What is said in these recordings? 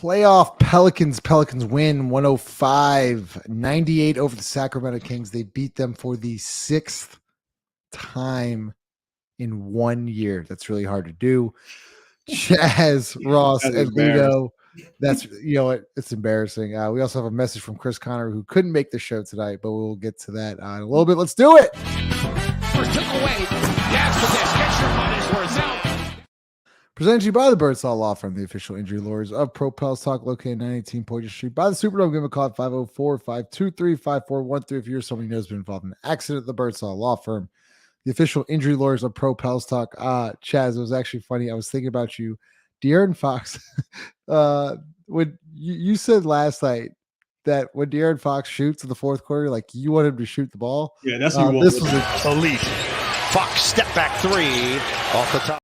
Playoff Pelicans. Pelicans win 105-98 over the Sacramento Kings. They beat them for the 6th time in 1 year. That's really hard to do. Chaz, Ross, and Lito. That's, it's embarrassing. We also have a message from Chris Connor, who couldn't make the show tonight, but we'll get to that in a little bit. Let's do it. First took away. Yes, for this. Get your money's worth out. Presented to you by the Birdsall Lawfirm, the official injury lawyers of Pro Pels Talk Located 918 Poydras Street. By the Superdome, give them a call at 504-523-5413 if you're somebody who knows been involved in an accident. The Birdsall Lawfirm, the official injury lawyers of Pro Pels Talk. Chaz, it was actually funny. I was thinking about you. De'Aaron Fox, when you said last night that when De'Aaron Fox shoots in the fourth quarter, like you want him to shoot the ball. Yeah, that's what this was elite. Fox step back three off the top.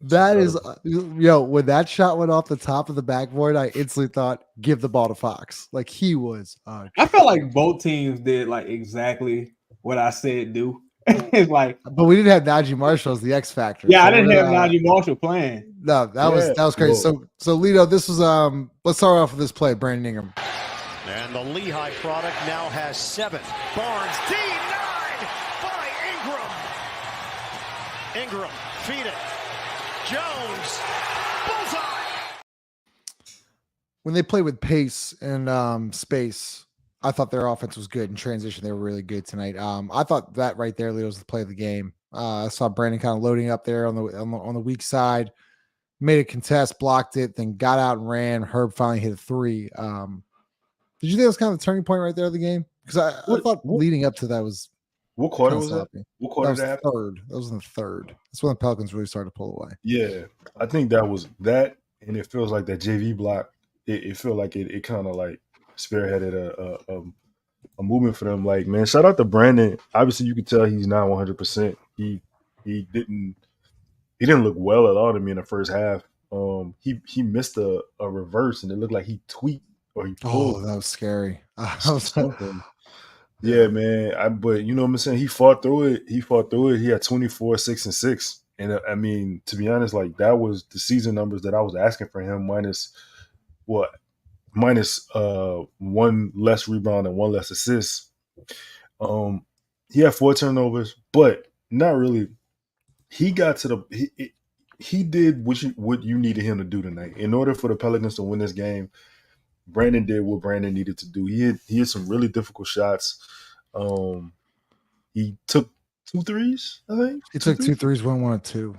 That is, when that shot went off the top of the backboard, I instantly thought, give the ball to Fox. Like, he was. I felt like both teams did, like, exactly what I said do. It's like. But we didn't have Naji Marshall as the X factor. Yeah, so I didn't have Naji Marshall playing. No, that was crazy. Whoa. So Lito, this was, let's start off with this play, Brandon Ingram. And the Lehigh product now has 7. Barnes, D9 by Ingram. Ingram, feed it. Jones, bullseye. When they play with pace and space, I thought their offense was good. In transition, they were really good tonight. I thought that right there, Leo, was the play of the game. I saw Brandon kind of loading up there on the weak side, made a contest, blocked it, then got out and ran. Herb finally hit a 3. Did you think that was kind of the turning point right there of the game? Because I thought leading up to that was. What quarter was that? What quarter that was third. That was in the third. That's when the Pelicans really started to pull away. Yeah, I think that was that, and it feels like that JV block. It felt like it kind of like spearheaded a movement for them. Like, man, shout out to Brandon. Obviously, you could tell he's not 100%. He didn't look well at all to me in the first half. He missed a reverse, and it looked like he tweaked or he pulled. Oh, that was scary. Something. Yeah, man. But you know what I'm saying? He fought through it. He had 24, 6, and 6. And I mean, to be honest, like that was the season numbers that I was asking for him, minus 1 less rebound and 1 less assist. He had 4 turnovers, but not really. He got to he did what you needed him to do tonight. In order for the Pelicans to win this game, Brandon did what Brandon needed to do. He had some really difficult shots. He took 2 threes, I think. He took 2 threes, won 1 or 2.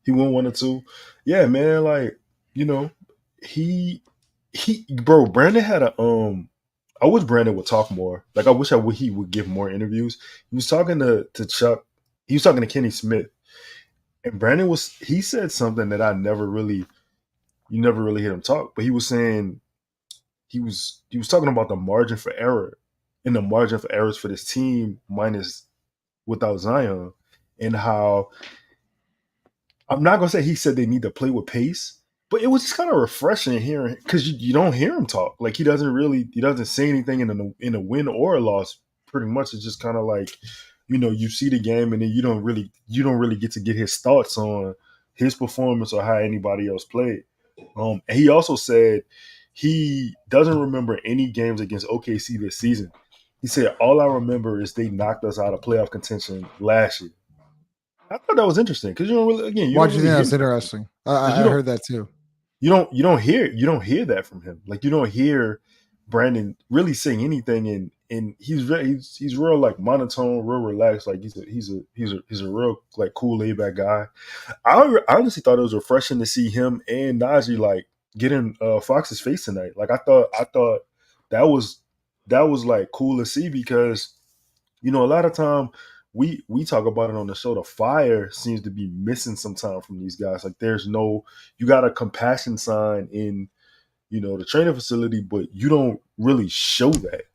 He won 1 or 2. Yeah, man. Like, Brandon had a I wish Brandon would talk more. Like, I wish he would give more interviews. He was talking to Chuck. He was talking to Kenny Smith, and Brandon he said something that you never really hear him talk. But he was saying. He was talking about the margin for error and the margin for errors for this team without Zion, and how I'm not gonna say he said they need to play with pace, but it was just kind of refreshing hearing, because you don't hear him talk. Like he doesn't say anything in a win or a loss. Pretty much, it's just kind of like you see the game and then you don't really get to get his thoughts on his performance or how anybody else played. And he also said. He doesn't remember any games against OKC this season. He said, all I remember is they knocked us out of playoff contention last year. I thought that was interesting because why do you think that's interesting? I heard that too. You don't hear that from him. Like, you don't hear Brandon really saying anything, and he's real like monotone, real relaxed. Like he's a real like cool, laid back guy. I honestly thought it was refreshing to see him and Naji like get in Fox's face tonight. Like I thought that was like cool to see, because a lot of time we talk about it on the show, the fire seems to be missing sometime from these guys. Like you got a compassion sign in the training facility, but you don't really show that.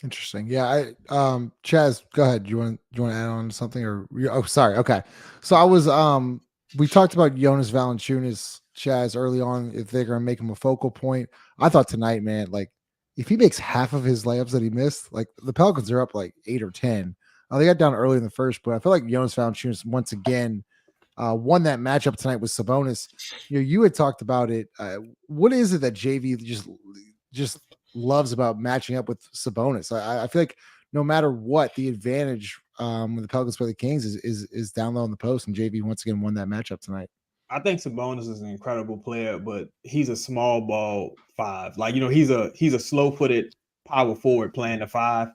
Interesting. Yeah. Chaz, go ahead. Do you want to add on to something, or sorry. Okay. So I was we talked about Jonas Valanciunas, Chaz, early on, if they're going to make him a focal point. I thought tonight, man, like if he makes half of his layups that he missed, like the Pelicans are up like 8 or 10. They got down early in the first, but I feel like Jonas Valanciunas once again won that matchup tonight with Sabonis. You had talked about it. What is it that JV just loves about matching up with Sabonis? I feel like no matter what, the advantage when the Pelicans play the Kings is down low in the post, and JV once again won that matchup tonight. I think Sabonis is an incredible player, but he's a small ball 5. Like, he's a slow-footed power forward playing the 5.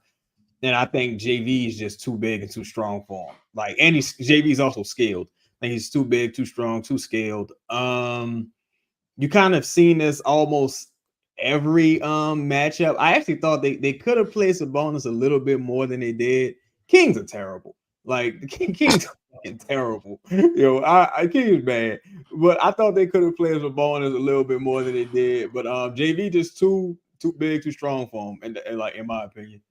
And I think JV is just too big and too strong for him. Like, and JV is also scaled. Like, he's too big, too strong, too scaled. You kind of seen this almost every matchup. I actually thought they could have played Sabonis a little bit more than they did. Kings are terrible. Like, the Kings are fucking terrible. I King is bad. But I thought they could have played Sabonis a little bit more than they did. But JV just too big, too strong for him, and like, in my opinion.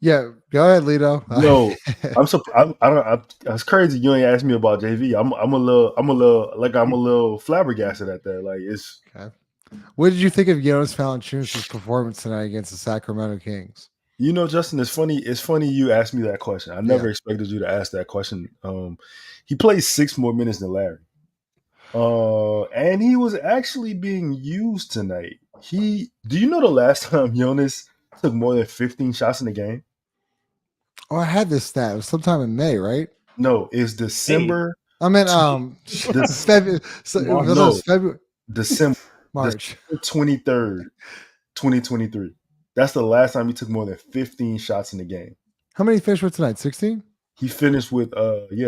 Yeah, go ahead, Lito. No, I'm surprised. I don't. That's crazy. You ain't asked me about JV. I'm a little flabbergasted at that. Like, it's. Okay. What did you think of Jonas Valanciunas' performance tonight against the Sacramento Kings? Justin, it's funny. It's funny you asked me that question. I never expected you to ask that question. He played 6 more minutes than Larry, and he was actually being used tonight. Do you know the last time Jonas took more than 15 shots in the game? Oh, I had this stat. It was sometime in May, right? No, it's December. I meant February. February. December. March. December 23rd, 2023. That's the last time he took more than 15 shots in the game. How many finished with tonight? 16? He finished with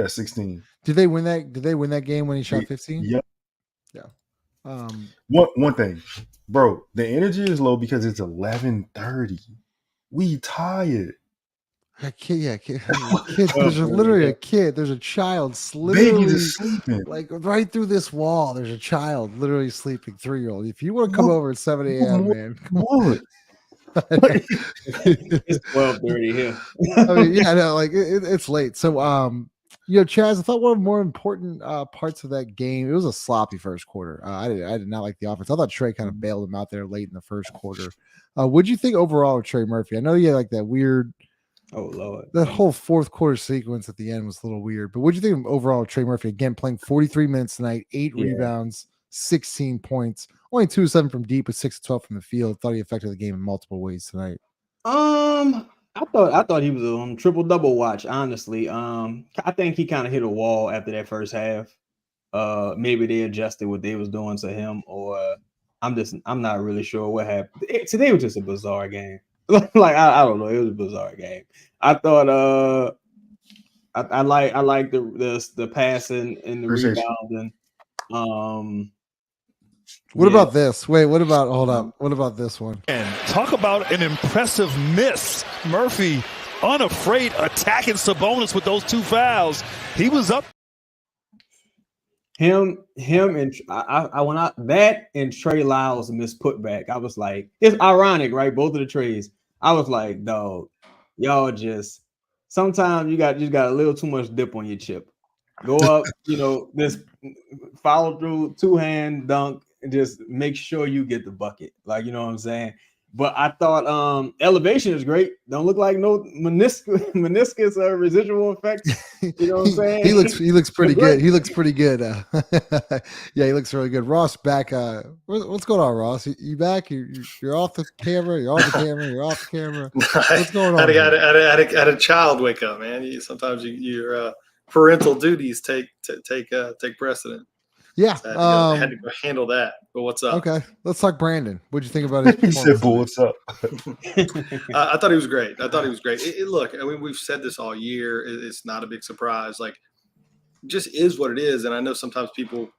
16. Did they win that game when he shot 15? Yep. Yeah. One thing, bro, the energy is low because it's 11:30. We tired. A kid, there's literally a kid. There's a child literally sleeping. Like right through this wall. There's a child literally sleeping, 3-year-old. If you want to come over at 7 a.m., man, come on. It's 12:30 here. I mean, yeah, no, like it's late. So, Chaz, I thought one of the more important parts of that game, it was a sloppy first quarter. I did not like the offense. I thought Trey kind of bailed him out there late in the first quarter. What'd you think overall of Trey Murphy? I know you had like that weird. Oh Lord, that whole fourth quarter sequence at the end was a little weird. But what'd you think of overall Trey Murphy? Again, playing 43 minutes tonight, 8 rebounds, 16 points, only 2 of 7 from deep, with 6 of 12 from the field. Thought he affected the game in multiple ways tonight. I thought he was on triple double watch. Honestly, I think he kind of hit a wall after that first half. Maybe they adjusted what they was doing to him, or I'm not really sure what happened. Today was just a bizarre game. Like I don't know, it was a bizarre game. I thought I like the passing and the rebounding. What about this? Wait, hold up. What about this one? And talk about an impressive miss. Murphy unafraid attacking Sabonis with those 2 fouls. He was up. Him and that and Trey Lyles missed putback. I was like, it's ironic, right? Both of the trades. I was like, dog, y'all just sometimes you just got a little too much dip on your chip. Go up, this follow through, 2-hand dunk, and just make sure you get the bucket. Like, you know what I'm saying? But I thought elevation is great. Don't look like no meniscus or residual effects. You know what I'm saying? He looks pretty good. He looks pretty good. Yeah, he looks really good. Ross back. What's going on, Ross? You back? You're off the camera. You're on the camera. You're off the camera. What's going on? I had a child wake up, man. Sometimes your parental duties take precedent. Yeah, so I had to go handle that. But what's up? Okay, let's talk Brandon. What'd you think about his performance? He said, "But what's up?" I thought he was great. Look, I mean, we've said this all year. It's not a big surprise. Like, it just is what it is. And I know sometimes people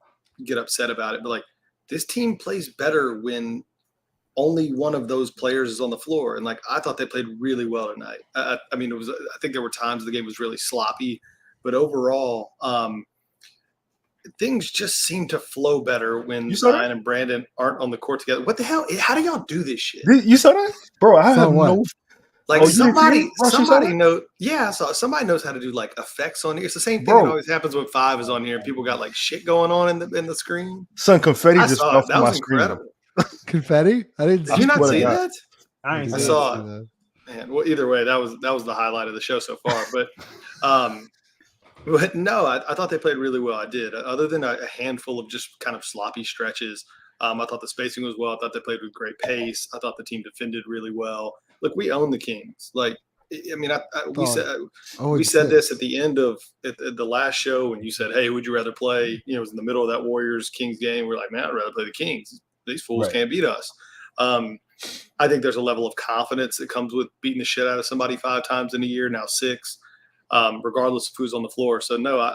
get upset about it, but like, this team plays better when only one of those players is on the floor. And like, I thought they played really well tonight. I mean, I think there were times the game was really sloppy, but overall, things just seem to flow better when Zion and Brandon aren't on the court together. What the hell? How do y'all do this shit? You saw that? Bro, I have no. Like, somebody knows. Yeah, so somebody knows how to do like effects on here. It's the same thing that always happens when 5 is on here and people got like shit going on in the screen. Son, confetti just fell from my screen. Incredible. Confetti? I didn't. Did you not see that? I saw it. Man, well, either way, that was the highlight of the show so far. But But no, I thought they played really well. I did. Other than a handful of just kind of sloppy stretches, I thought the spacing was well. I thought they played with great pace. I thought the team defended really well. Look, we own the Kings. Like, I mean, we said this at the end of at the last show when you said, "Hey, would you rather play?" You know, it was in the middle of that Warriors Kings game. We're like, "Man, I'd rather play the Kings. These fools can't beat us." I think there's a level of confidence that comes with beating the shit out of somebody 5 times in a year, now 6. Regardless of who's on the floor. So no, I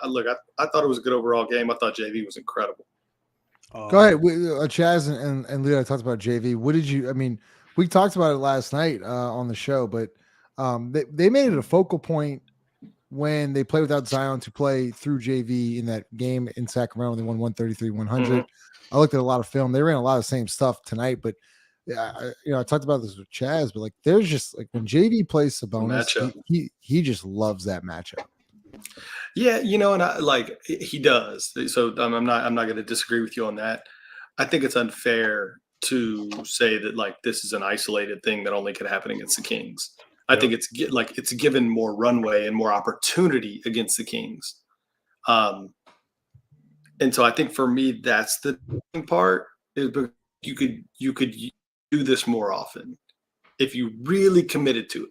thought it was a good overall game. I thought JV was incredible. Go ahead, Chaz and Leo talked about JV. What did you? I mean, we talked about it last night on the show, but they made it a focal point when they played without Zion to play through JV in that game in Sacramento. They won 133-100. I looked at a lot of film. They ran a lot of the same stuff tonight, but I talked about this with Chaz, but like there's just like when JV plays Sabonis, he just loves that matchup. Yeah, and he does. So I'm not going to disagree with you on that. I think it's unfair to say that like this is an isolated thing that only could happen against the Kings. I think it's given more runway and more opportunity against the Kings. And so I think for me that's the part is you could do this more often if you really committed to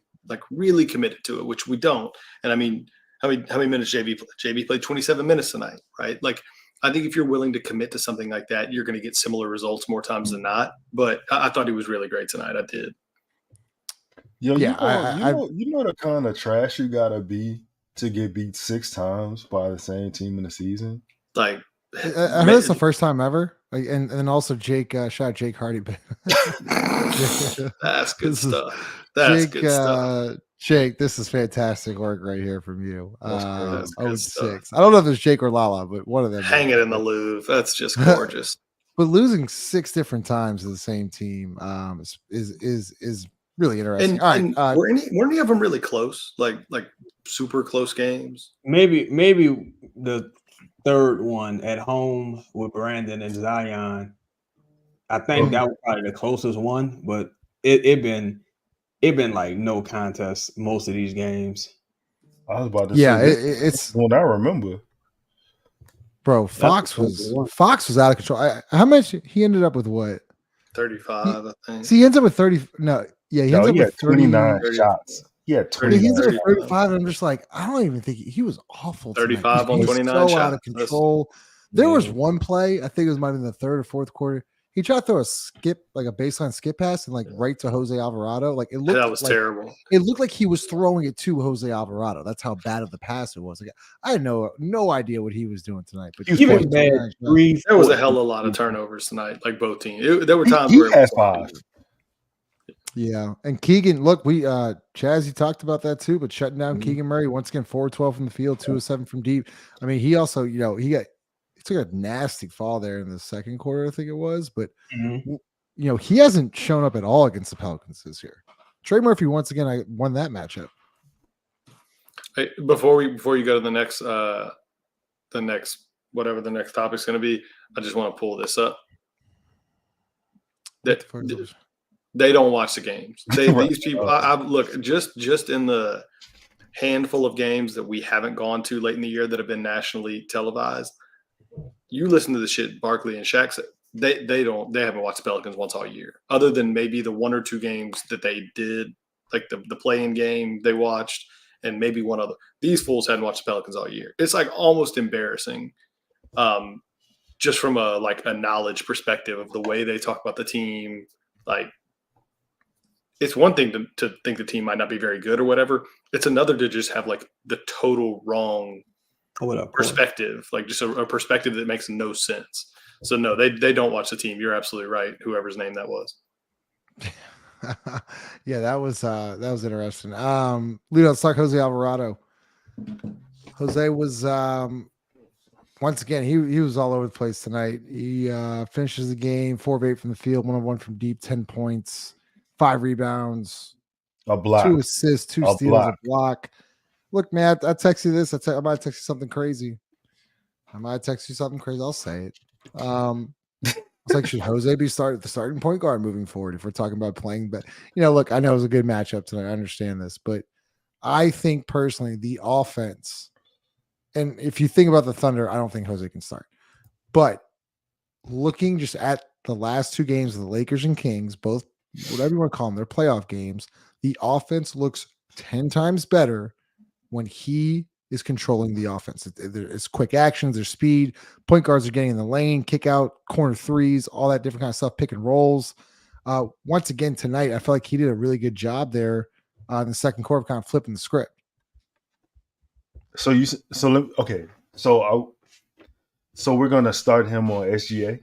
it, which we don't. And I mean, how many minutes JV played? 27 minutes tonight, right? Like, I think if you're willing to commit to something like that, you're going to get similar results more times than not. But I thought he was really great tonight. I did. You know the kind of trash you gotta be to get beat 6 times by the same team in the season. Like, I heard it's the first time ever. Like, and also Jake shot Jake Hardy. That's good stuff. That's good stuff. Jake, this is fantastic work right here from you. 6. I don't know if it's Jake or Lala, but one of them. Hang it in the Louvre. That's just gorgeous. But losing 6 different times to the same team is really interesting. And were any of them really close? Like super close games? Maybe the third one at home with Brandon and Zion. I think that was probably the closest one, but it been like no contest most of these games. I was about to say, it's what I remember. Bro, Fox was out of control. How much he ended up with? What 35? I think. See, he ends up with 30. No, yeah, he ends up with 29 shots. Yeah, 29. He ends up with 35. And I'm just like, I don't even think he was awful. 35 on 29 so shots. Out of control. There was one play, I think it was might have been the third or fourth quarter. He tried to throw a skip, like a baseline skip pass, and like right to Jose Alvarado. Like it looked that was terrible. It looked like he was throwing it to Jose Alvarado. That's how bad of the pass it was. Like, I had no idea what he was doing tonight. But there was a hell of a lot of turnovers tonight. Like both teams, there were times where he had 5. Yeah, and Keegan, look, we Chaz, you talked about that too, but shutting down Keegan Murray once again, 4-12 from the field, 2 of 7 from deep. I mean, he also, he took a nasty fall there in the second quarter, I think it was, but he hasn't shown up at all against the Pelicans this year. Trey Murphy once again won that matchup. Hey, before you go to the next whatever the next topic's going to be, I just want to pull this up. They don't watch the games. These people, I look just in the handful of games that we haven't gone to late in the year that have been nationally televised. You listen to the shit Barkley and Shaq said. They haven't watched the Pelicans once all year, other than maybe the 1 or 2 games that they did, like the play-in game they watched, and maybe one other. These fools hadn't watched the Pelicans all year. It's like almost embarrassing, just from a knowledge perspective of the way they talk about the team. Like, it's one thing to think the team might not be very good or whatever. It's another to just have like the total wrong perspective, like just a perspective that makes no sense. So no, they don't watch the team. You're absolutely right. Whoever's name that was. Yeah, that was interesting. Leo, let's talk Jose Alvarado. Jose was once again he was all over the place tonight. He finishes the game 4 of 8 from the field, 1 of 1 from deep, 10 points, 5 rebounds, a block, 2 assists, 2 steals, a block. Look, man, I text you this. I might text you something crazy. I'll say it. It's like, should Jose be the starting point guard moving forward if we're talking about playing? But look, I know it was a good matchup tonight. I understand this, but I think personally the offense, and if you think about the Thunder, I don't think Jose can start. But looking just at the last two games of the Lakers and Kings, both whatever you want to call them, they're playoff games. The offense looks 10 times better when he is controlling the offense. It's quick actions, there's speed. Point guards are getting in the lane, kick out, corner threes, all that different kind of stuff, pick and rolls. Once again tonight, I feel like he did a really good job there in the second quarter of kind of flipping the script. So we're gonna start him on SGA.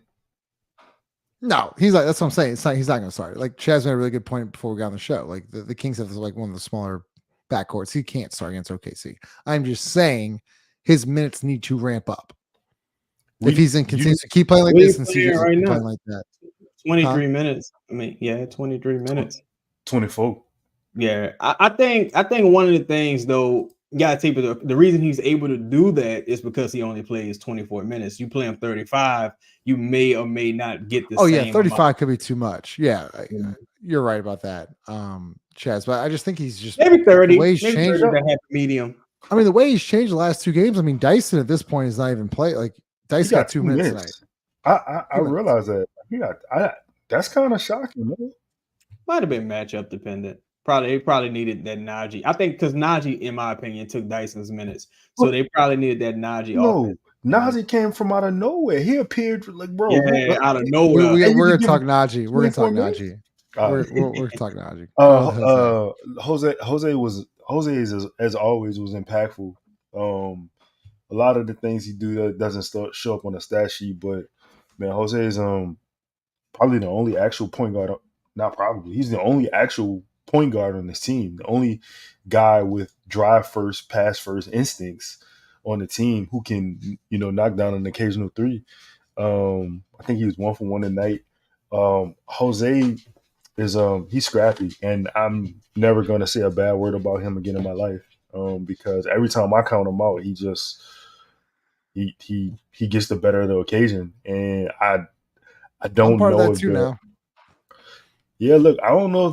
No, he's like, that's what I'm saying. He's not going to start. Like Chaz made a really good point before we got on the show. Like the Kings have like one of the smaller backcourts. He can't start against OKC. I'm just saying his minutes need to ramp up. If he's in continues to keep playing like this and see right now playing like that. 23 minutes. I mean, 23 minutes. 24. Yeah, I think one of the things though, you gotta take the reason he's able to do that is because he only plays 24 minutes. You play him 35, you may or may not get the same 35 amount. could be too much. Yeah, you're right about that, Chaz. But I just think he's just maybe 30. The way he's changed, that happy medium. I mean, the way he's changed the last two games. I mean, Dyson at this point is not even play. Like Dyson got 2 minutes tonight. I realize that. That's kind of shocking, man. Might have been matchup dependent. They probably needed that Naji. I think because Naji, in my opinion, took Dyson's minutes, so they probably needed that Naji. No, Naji came from out of nowhere. He appeared like, bro, out of nowhere. We're gonna talk Naji. We're gonna talk Naji. We're talking Naji. Jose is as always was impactful. A lot of the things he do doesn't show up on the stat sheet, but man, Jose is probably the only actual point guard. Not probably, he's the only actual point guard on this team. The only guy with drive first, pass first instincts on the team who can, knock down an occasional three. I think he was 1 for 1 tonight. Jose is he's scrappy, and I'm never gonna say a bad word about him again in my life. Because every time I count him out, he gets the better of the occasion, and I don't know if now. Yeah, look, I don't know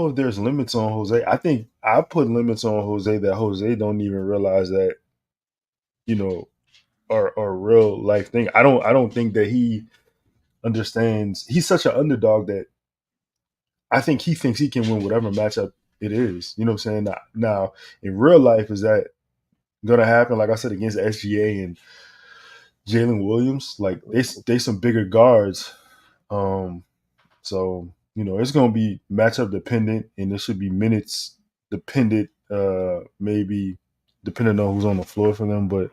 if there's limits on Jose. I think I put limits on Jose that Jose don't even realize that, are a real life thing. I don't think that he understands. He's such an underdog that I think he thinks he can win whatever matchup it is. You know what I'm saying? Now, in real life, is that gonna happen? Like I said, against SGA and Jalen Williams, like they some bigger guards. So it's gonna be matchup dependent, and it should be minutes dependent. Maybe depending on who's on the floor for them, but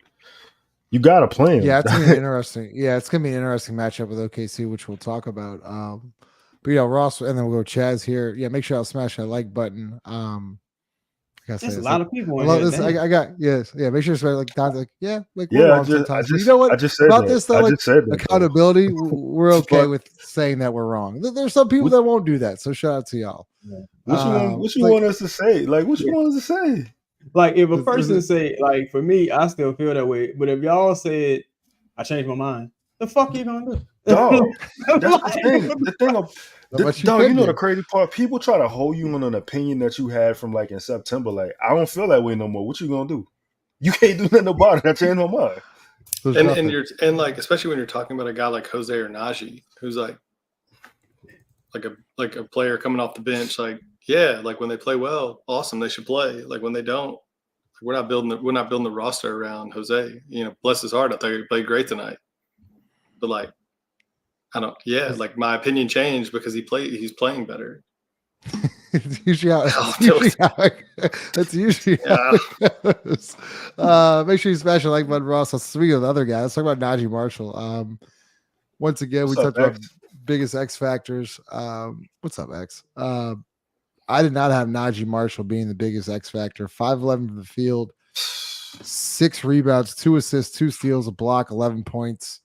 you gotta play him. Yeah, it's gonna be interesting. Yeah, it's gonna be an interesting matchup with OKC, which we'll talk about. But Ross, and then we'll go Chaz here. Yeah, make sure I'll smash that like button. There's a lot of people. I love this. I got yes, yeah. Make sure it's like Don's like you know what? I just said about that. this though. Like accountability, we're okay with saying that we're wrong. There's some people that won't do that. So shout out to y'all. What you want us to say? Like what you want us to say? Like if a person say like for me, I still feel that way. But if y'all said I changed my mind, the fuck you gonna do? Dog, that's the thing. The crazy part, people try to hold you on an opinion that you had from like in September. Like, I don't feel that way no more. What you gonna do? You can't do nothing about it. I changed my mind. And like, especially when you're talking about a guy like Jose or Naji, who's like a player coming off the bench, like, yeah, like when they play well, awesome, they should play. Like when they don't, we're not building the roster around Jose. Bless his heart, I thought he played great tonight. But like, like my opinion changed because he's playing better. It's usually that's usually how it goes. Make sure you smash the like button, Ross. Speaking of the other guy, let's talk about Naji Marshall. Once again, we talked about biggest X factors. What's up, X? I did not have Naji Marshall being the biggest X factor. 5'11" from the field, 6 rebounds, 2 assists, 2 steals, a block, 11 points.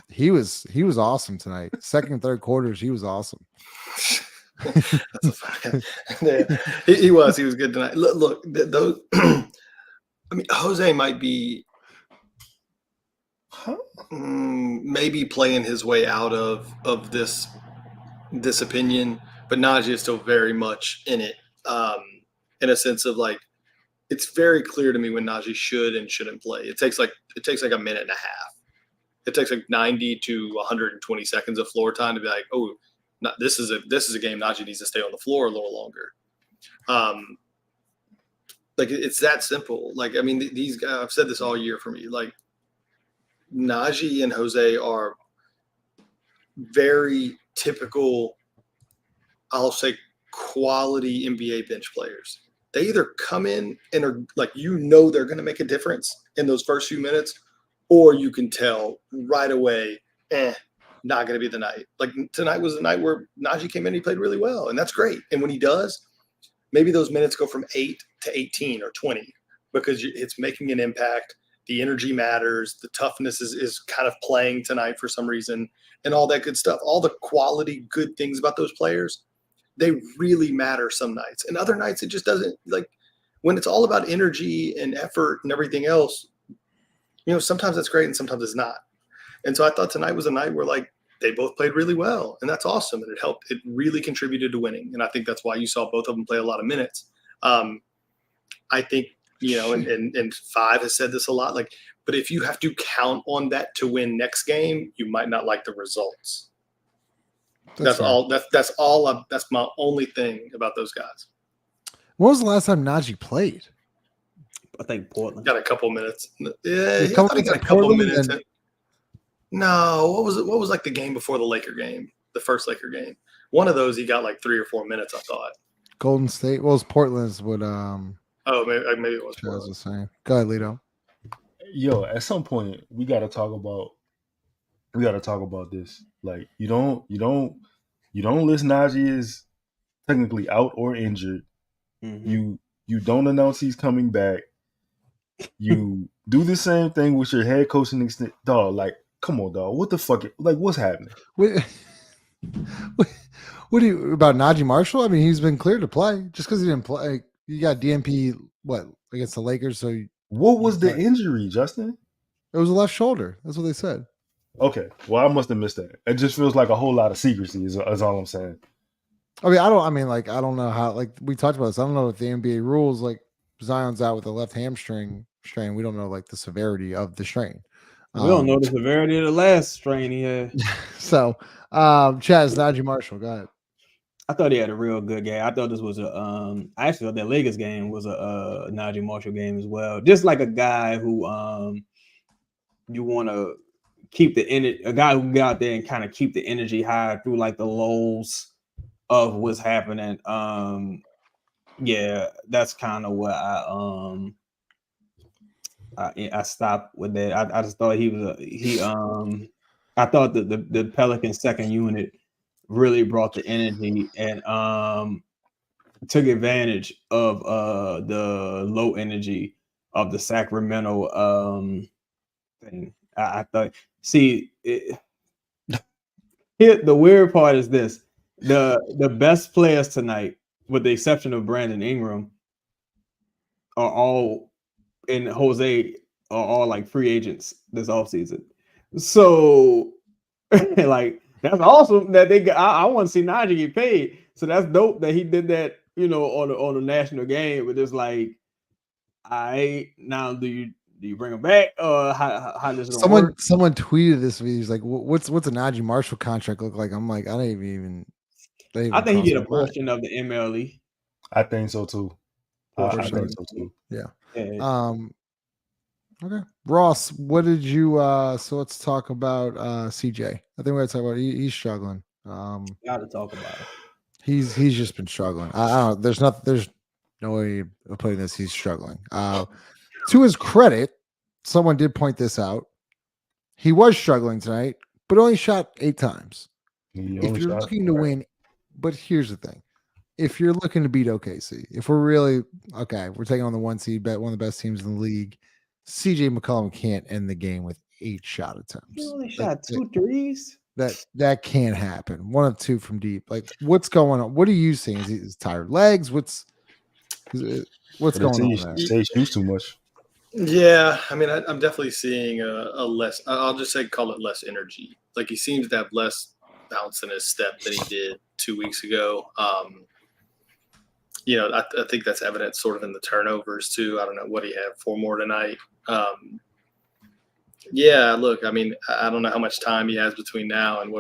He was awesome tonight. Second and third quarters, he was awesome. He was good tonight. Look, those. I mean, Jose might be maybe playing his way out of this opinion, but Naji is still very much in it, in a sense of like it's very clear to me when Naji should and shouldn't play. It takes like a minute and a half. It takes like 90 to 120 seconds of floor time to be like, oh, this is a game Naji needs to stay on the floor a little longer. Like it's that simple. Like, I mean, these guys, I've said this all year for me, like Naji and Jose are very typical, I'll say, quality NBA bench players. They either come in and are like, they're going to make a difference in those first few minutes, or you can tell right away, not going to be the night. Like tonight was the night where Naji came in and he played really well, and that's great. And when he does, maybe those minutes go from 8 to 18 or 20 because it's making an impact. The energy matters. The toughness is kind of playing tonight for some reason, and all that good stuff. All the quality, good things about those players, they really matter some nights. And other nights, it just doesn't. Like when it's all about energy and effort and everything else, sometimes that's great and sometimes it's not. And so I thought tonight was a night where like they both played really well, and that's awesome. And it helped. It really contributed to winning. And I think that's why you saw both of them play a lot of minutes. I think, and Five has said this a lot, like, but if you have to count on that to win next game, you might not like the results. That's all. That's my only thing about those guys. When was the last time Naji played? I think Portland got a couple minutes. Yeah, he got a couple minutes. No, what was it? What was like the game before the Laker game, the first Laker game? One of those he got like 3 or 4 minutes, I thought. Golden State. Well, it was Portland's would Oh, maybe it was. I was just saying. Go ahead, Lito. Yo, at some point we gotta talk about this. Like you don't list Naji is technically out or injured. Mm-hmm. You don't announce he's coming back. You do the same thing with your head coaching extent. Dog, like, come on, dog. What the fuck? Like, what's happening? What do you about Naji Marshall? I mean, he's been cleared to play. Just because he didn't play, you got DNP against the Lakers. So what was the injury, Justin? It was a left shoulder. That's what they said. Okay, well, I must have missed that. It just feels like a whole lot of secrecy. Is all I'm saying. I mean, I don't know how. Like we talked about this. I don't know if the NBA rules. Like Zion's out with a left hamstring strain. We don't know like the severity of the strain. We don't know the severity of the last strain he had. So, Chaz, Naji Marshall, go ahead. I thought he had a real good game. I thought this was I actually thought that Lakers game was a Naji Marshall game as well. Just like a guy who you want to keep the energy, a guy who can get out there and kind of keep the energy high through like the lows of what's happening. Yeah, that's kind of what I stopped with that. I just thought I thought that the Pelicans second unit really brought the energy and took advantage of the low energy of the Sacramento thing. I thought, here the weird part is this: the best players tonight, with the exception of Brandon Ingram, are all, and Jose are all like free agents this offseason. So like that's awesome that they got. I want to see Naji get paid. So that's dope that he did that, on a national game. But it's like, now do you bring him back? How does it work? Someone tweeted this video. He's like, what's a Naji Marshall contract look like? I'm like, I don't even I think he get a portion of the MLE. I think so too. I think so too. Yeah. Okay. Ross, what did you so let's talk about CJ. I think we're gonna talk about he's struggling. Gotta talk about it. He's just been struggling. I don't know. There's no way of putting this. He's struggling. To his credit, someone did point this out. He was struggling tonight, but only shot 8 times. If you're looking to win, but here's the thing. If you're looking to beat OKC, if we're really we're taking on the 1 seed, bet one of the best teams in the league. CJ McCollum can't end the game with 8 shot attempts. He only shot 2 threes. That can't happen. 1 of 2 from deep. Like, what's going on? What are you seeing? Is he tired legs? What's going on there? Shoots too much. Yeah, I mean, I'm definitely seeing a less. I'll just say call it less energy. Like he seems to have less bounce in his step than he did 2 weeks ago. I think that's evident sort of in the turnovers too. I don't know what he had, 4 more tonight. Yeah, look, I mean, I don't know how much time he has between now and we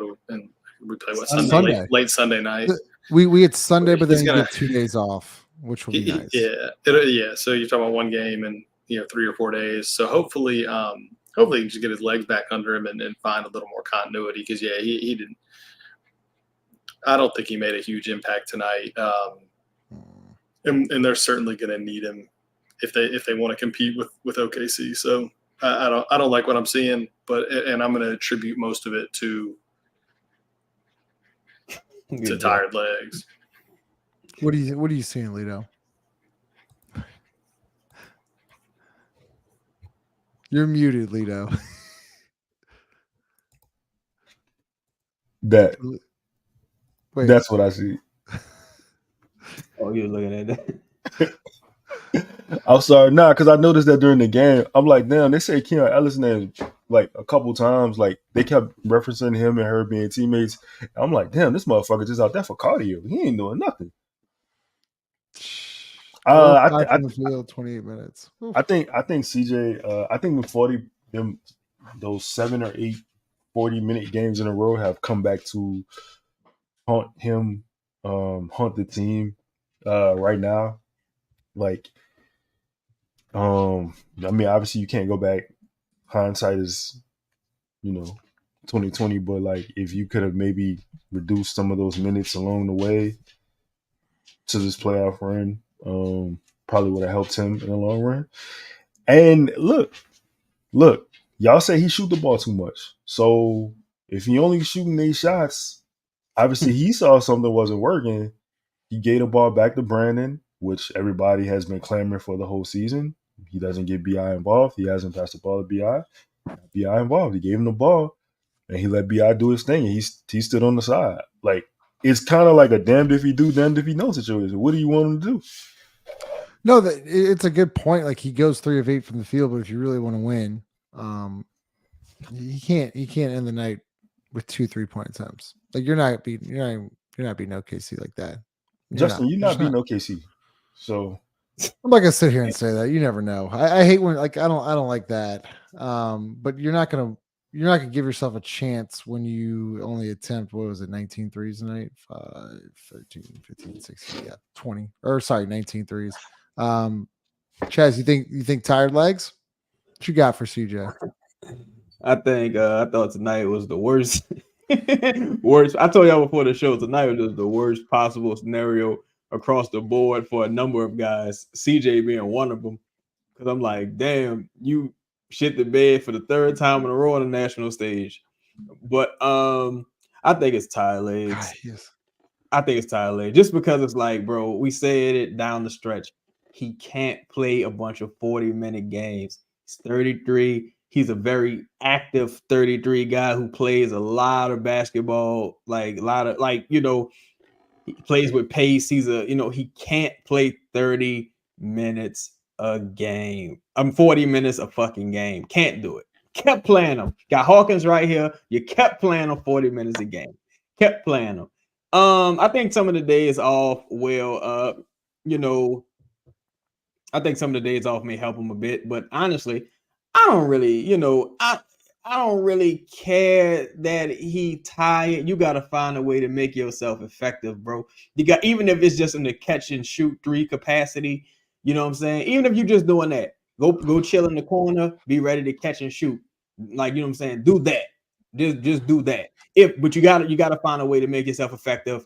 play what Sunday. Late Sunday night. We had Sunday, but then He's you gonna- get 2 days off, which will be nice. Yeah. So you're talking about one game and 3 or 4 days. So hopefully he can just get his legs back under him and find a little more continuity. Because he didn't. I don't think he made a huge impact tonight. And they're certainly going to need him if they want to compete with OKC. So I don't like what I'm seeing, and I'm going to attribute most of it to tired legs. What are you seeing, Lito? You're muted, Lito. That's what I see. Oh, you're looking at that. I'm sorry, because I noticed that during the game, I'm like, damn, they say Keon Ellis name like a couple times, like they kept referencing him and her being teammates. I'm like, damn, this motherfucker just out there for cardio. He ain't doing nothing. I the field, 28 minutes. Oof. I think CJ. I think when those 7 or 8 40-minute games in a row have come back to haunt him, haunt the team right now. Like, I mean, obviously you can't go back. Hindsight is, 2020. But like, if you could have maybe reduced some of those minutes along the way to this playoff run, probably would have helped him in the long run. And look, y'all say he shoot the ball too much. So if he only shooting 8 shots, obviously he saw something wasn't working. He gave the ball back to Brandon, which everybody has been clamoring for the whole season. He doesn't get BI involved. He hasn't passed the ball to BI. BI involved. He gave him the ball, and he let BI do his thing, and he stood on the side. Like, it's kind of like a damned if he do, damned if he don't situation. What do you want him to do? No, it's a good point. Like, he goes 3 of 8 from the field, but if you really want to win, he can't end the night with 2 3-point attempts. Like, you're not beating OKC like that. Justin, you're not beating OKC. So I'm not gonna sit here and say that. You never know. I hate when I don't like that. But you're not gonna give yourself a chance when you only attempt 19 threes tonight? 5, 13, 15, 16, 20. Or sorry, 19 threes. Chaz, you think tired legs? What you got for CJ? I thought tonight was the worst. Worst. I told y'all before the show, tonight was just the worst possible scenario across the board for a number of guys, CJ being one of them. Because I'm like, damn, you shit the bed for the 3rd time in a row on the national stage. But I think it's tired legs. Yes. I think it's tired legs. Just because it's like, bro, we said it down the stretch. He can't play a bunch of 40-minute games. He's 33. He's a very active 33 guy who plays a lot of basketball, he plays with pace. He's he can't play 30 minutes a game. 40 minutes a fucking game. Can't do it. Kept playing him. Got Hawkins right here. You kept playing him 40 minutes a game. Kept playing him. I think some of the days off will, I think some of the days off may help him a bit. But honestly, I don't really, I don't really care that he tired. You got to find a way to make yourself effective, bro. Even if it's just in the catch and shoot 3 capacity, you know what I'm saying? Even if you're just doing that, go chill in the corner, be ready to catch and shoot. Like, you know what I'm saying? Do that. Just do that. But you gotta find a way to make yourself effective.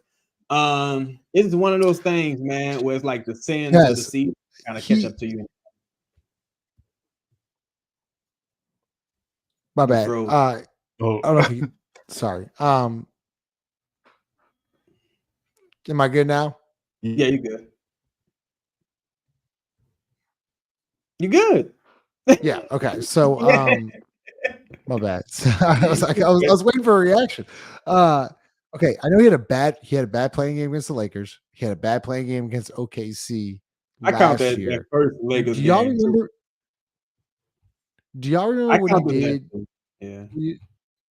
It's one of those things, man, where it's like the sins of the season kind of catch up to you. My bad. I don't know if you sorry. Am I good now? Yeah, you good. You good. Yeah, okay. So my bad. I was waiting for a reaction. Okay, I know he had a bad playing game against the Lakers. He had a bad playing game against OKC I count that first Lakers Do y'all game. remember? Do y'all remember what he did? Yeah.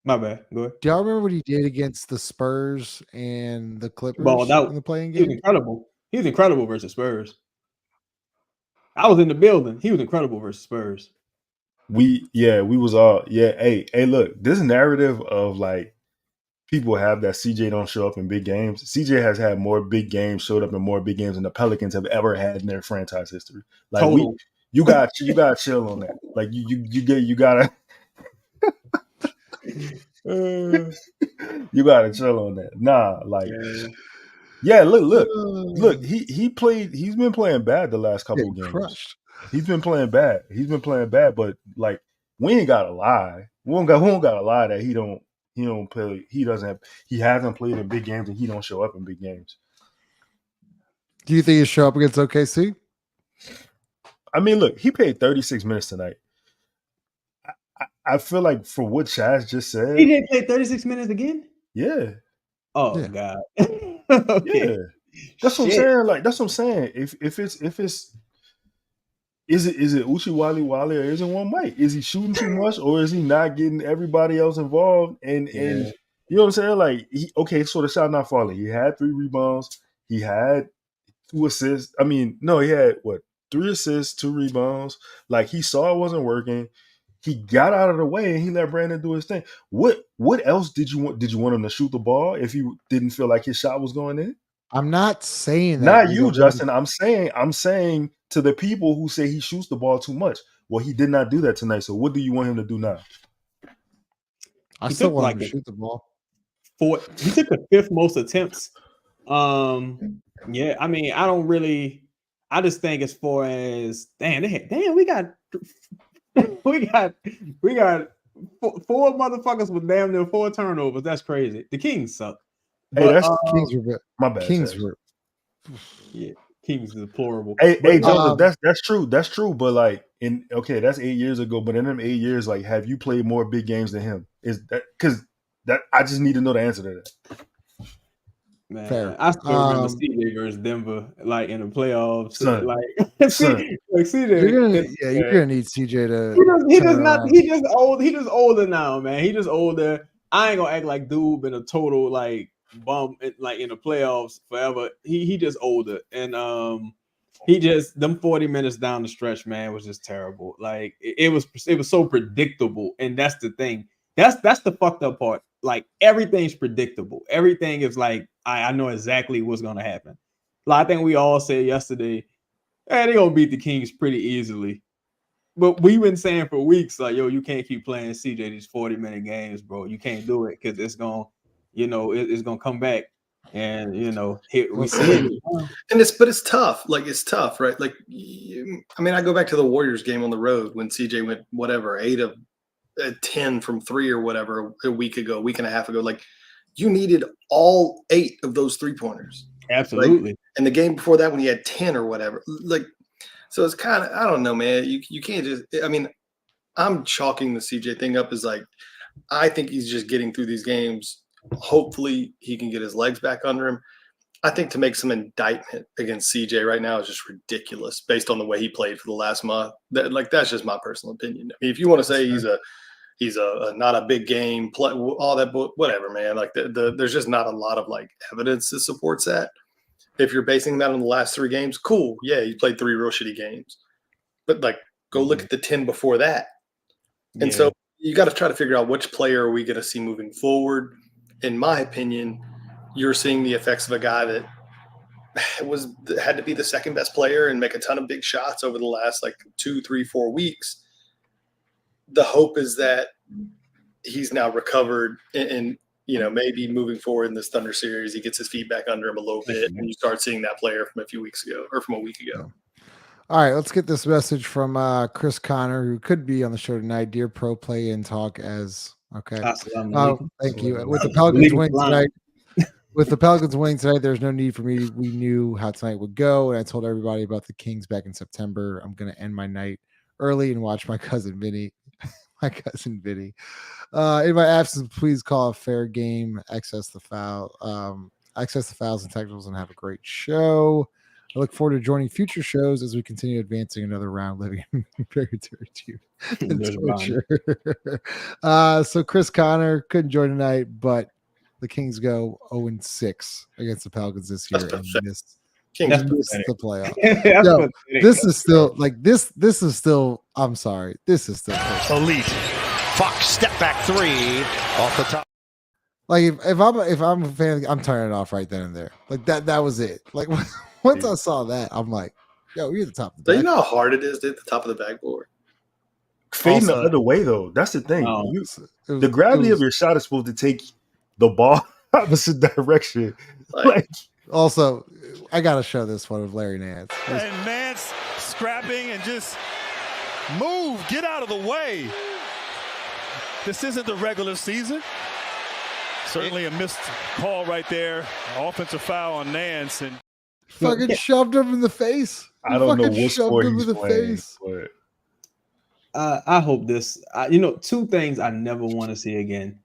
My bad. Go ahead. Do y'all remember what he did against the Spurs and the Clippers in the playing game? He was incredible. He was incredible versus Spurs. I was in the building. He was incredible versus Spurs. We was all Hey, look, this narrative of like people have that CJ don't show up in big games. CJ has had more big games, showed up in more big games than the Pelicans have ever had in their franchise history. Like Total. you got to chill on that. Like you gotta you gotta chill on that. Nah, like look. He's been playing bad the last couple of games. Crushed. He's been playing bad. But like we ain't gotta lie. We don't gotta lie that he don't play. He hasn't played in big games and he don't show up in big games. Do you think he'll show up against OKC? I mean, look, he played 36 minutes tonight. I feel like for what Chaz just said, he didn't play 36 minutes again. Yeah. Oh yeah. God. Okay. Yeah. That's what I'm saying. Like that's what I'm saying. If it's is it Uchi Wally or is it one Mike? Is he shooting too much or is he not getting everybody else involved? And you know what I'm saying? Like so the shot not falling. He had 3 rebounds. He had 2 assists. I mean, no, he had 3 assists, 2 rebounds. Like he saw it wasn't working. He got out of the way and he let Brandon do his thing. What else did you want? Did you want him to shoot the ball if you didn't feel like his shot was going in? I'm not saying that. Not you, Justin. I'm saying to the people who say he shoots the ball too much. Well, he did not do that tonight. So what do you want him to do now? I still want him to shoot the ball. He took the 5th most attempts. Yeah, I mean, I just think as far as we got 4 motherfuckers with damn near 4 turnovers. That's crazy. The Kings suck. Hey, but, that's Kings were my bad. Kings were. Yeah, Kings is deplorable. Hey, Joseph, that's true. That's true. But like, that's 8 years ago. But in them 8 years, like, have you played more big games than him? Is that because that I just need to know the answer to that. Man, Fair. I still remember CJ versus Denver, like in the playoffs. Son. Like, CJ, you're gonna need CJ to. He does not. He just old. He just older now, man. He just older. I ain't gonna act like dude been a total like bum like in the playoffs forever. He just older, and he just them 40 minutes down the stretch, man, was just terrible. Like it was so predictable, and that's the thing. That's the fucked up part. Like everything's predictable. Everything is like I know exactly what's gonna happen. Like I think we all said yesterday, they're gonna beat the Kings pretty easily. But we've been saying for weeks, like, yo, you can't keep playing CJ these 40-minute games, bro. You can't do it because it's gonna, it's gonna come back. And we see it. And it's tough. Like it's tough, right? Like I go back to the Warriors game on the road when CJ went 8 of 10 from 3 or whatever a week and a half ago. Like you needed all 8 of those 3-pointers. Absolutely. Like, and the game before that when he had 10 or whatever. Like so it's kind of, I don't know, man. You can't just, I'm chalking the CJ thing up as like, I think he's just getting through these games. Hopefully he can get his legs back under him. I think to make some indictment against CJ right now is just ridiculous based on the way he played for the last month. That's just my personal opinion. I mean, if you want to say he's a not a big game play, all that, whatever, man. Like there's just not a lot of like evidence that supports that. If you're basing that on the last 3 games, cool. Yeah, he played 3 real shitty games. But like go look at the 10 before that. And so you got to try to figure out which player are we going to see moving forward. In my opinion, you're seeing the effects of a guy that had to be the second best player and make a ton of big shots over the last like 2, 3, 4 weeks. The hope is that he's now recovered and maybe moving forward in this Thunder series, he gets his feet back under him a little bit, and you start seeing that player from a few weeks ago or from a week ago. All right, let's get this message from Chris Connor, who could be on the show tonight. Dear Pro Play and Talk as okay. Thank you. With the Pelicans winning tonight, there's no need for me. We knew how tonight would go, and I told everybody about the Kings back in September. I'm going to end my night early and watch my cousin Vinny. In my absence, please call a fair game, access the fouls and technicals, and have a great show. I look forward to joining future shows as we continue advancing another round, living in very So Chris Connor couldn't join tonight, but the Kings go 0-6 against the Pelicans this year and King That's just This is the playoff. That's Yo, pathetic. this is still like this. This is still. I'm sorry. This is still personal. Elite. Fox step back three off the top. Like if I'm a fan, I'm turning it off right then and there. Like that was it. Like once I saw that, I'm like, yo, we're at the top of the So you back. know how hard it is to hit the top of the backboard. Fading the Also- other way though, that's the thing. Oh. The gravity of your shot is supposed to take the ball opposite direction. Like, Also, I gotta show this one of Larry Nance. And Nance scrapping and just move, get out of the way. This isn't the regular season. Certainly a missed call right there. Offensive foul on Nance. And Fucking shoved him in the face. I don't know Fucking what shoved sport him he's in the playing, face. but I hope this. Two things I never want to see again.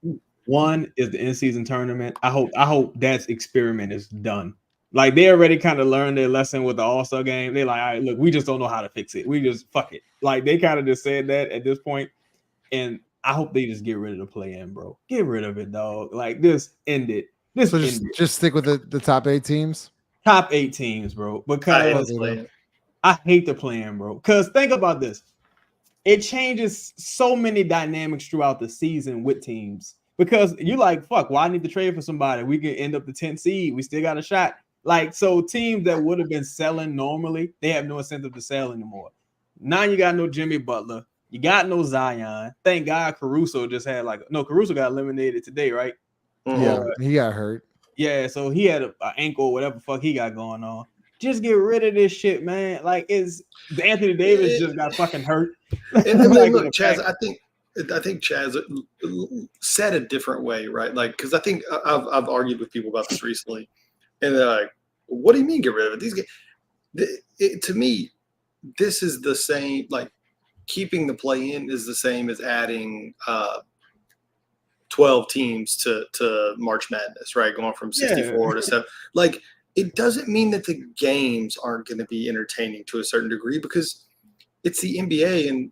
One is the in-season tournament. I hope that experiment is done. Like they already kind of learned their lesson with the All-Star game. They're like, all right, look, we just don't know how to fix it. We just fuck it. Like they kind of just said that at this point. And I hope they just get rid of the play-in, bro. Get rid of it, dog. Like this end it. This So end it. just stick with the top 8 teams. Top 8 teams, bro. I hate Because this play-in. I hate the plan, bro. Because think about this. It changes so many dynamics throughout the season with teams. Because you're like, fuck, why I need to trade for somebody? We can end up the 10th seed. We still got a shot. Like, so teams that would have been selling normally, they have no incentive to sell anymore. Now you got no Jimmy Butler. You got no Zion. Thank God Caruso just had Caruso got eliminated today, right? Yeah, he got hurt. Yeah, so he had an ankle, whatever the fuck he got going on. Just get rid of this shit, man. Like, Anthony Davis just got fucking hurt. And I mean, Like, look, Chaz, I think Chaz said a different way, right? Like, because I think I've argued with people about this recently, and they're like, "What do you mean get rid of it?" These guys, to me, this is the same. Like, keeping the play-in is the same as adding 12 teams to March Madness, right? Going from 64 to 7. Like, it doesn't mean that the games aren't going to be entertaining to a certain degree because it's the NBA, and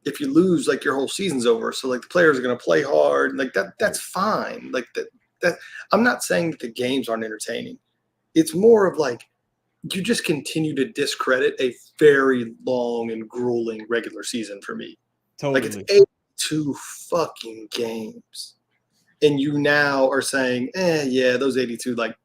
if you lose, like, your whole season's over. So, like, the players are going to play hard. Like, that's fine. Like, that I'm not saying that the games aren't entertaining. It's more of, like, you just continue to discredit a very long and grueling regular season for me. Totally. Like, it's 82 fucking games. And you now are saying, yeah, those 82, like,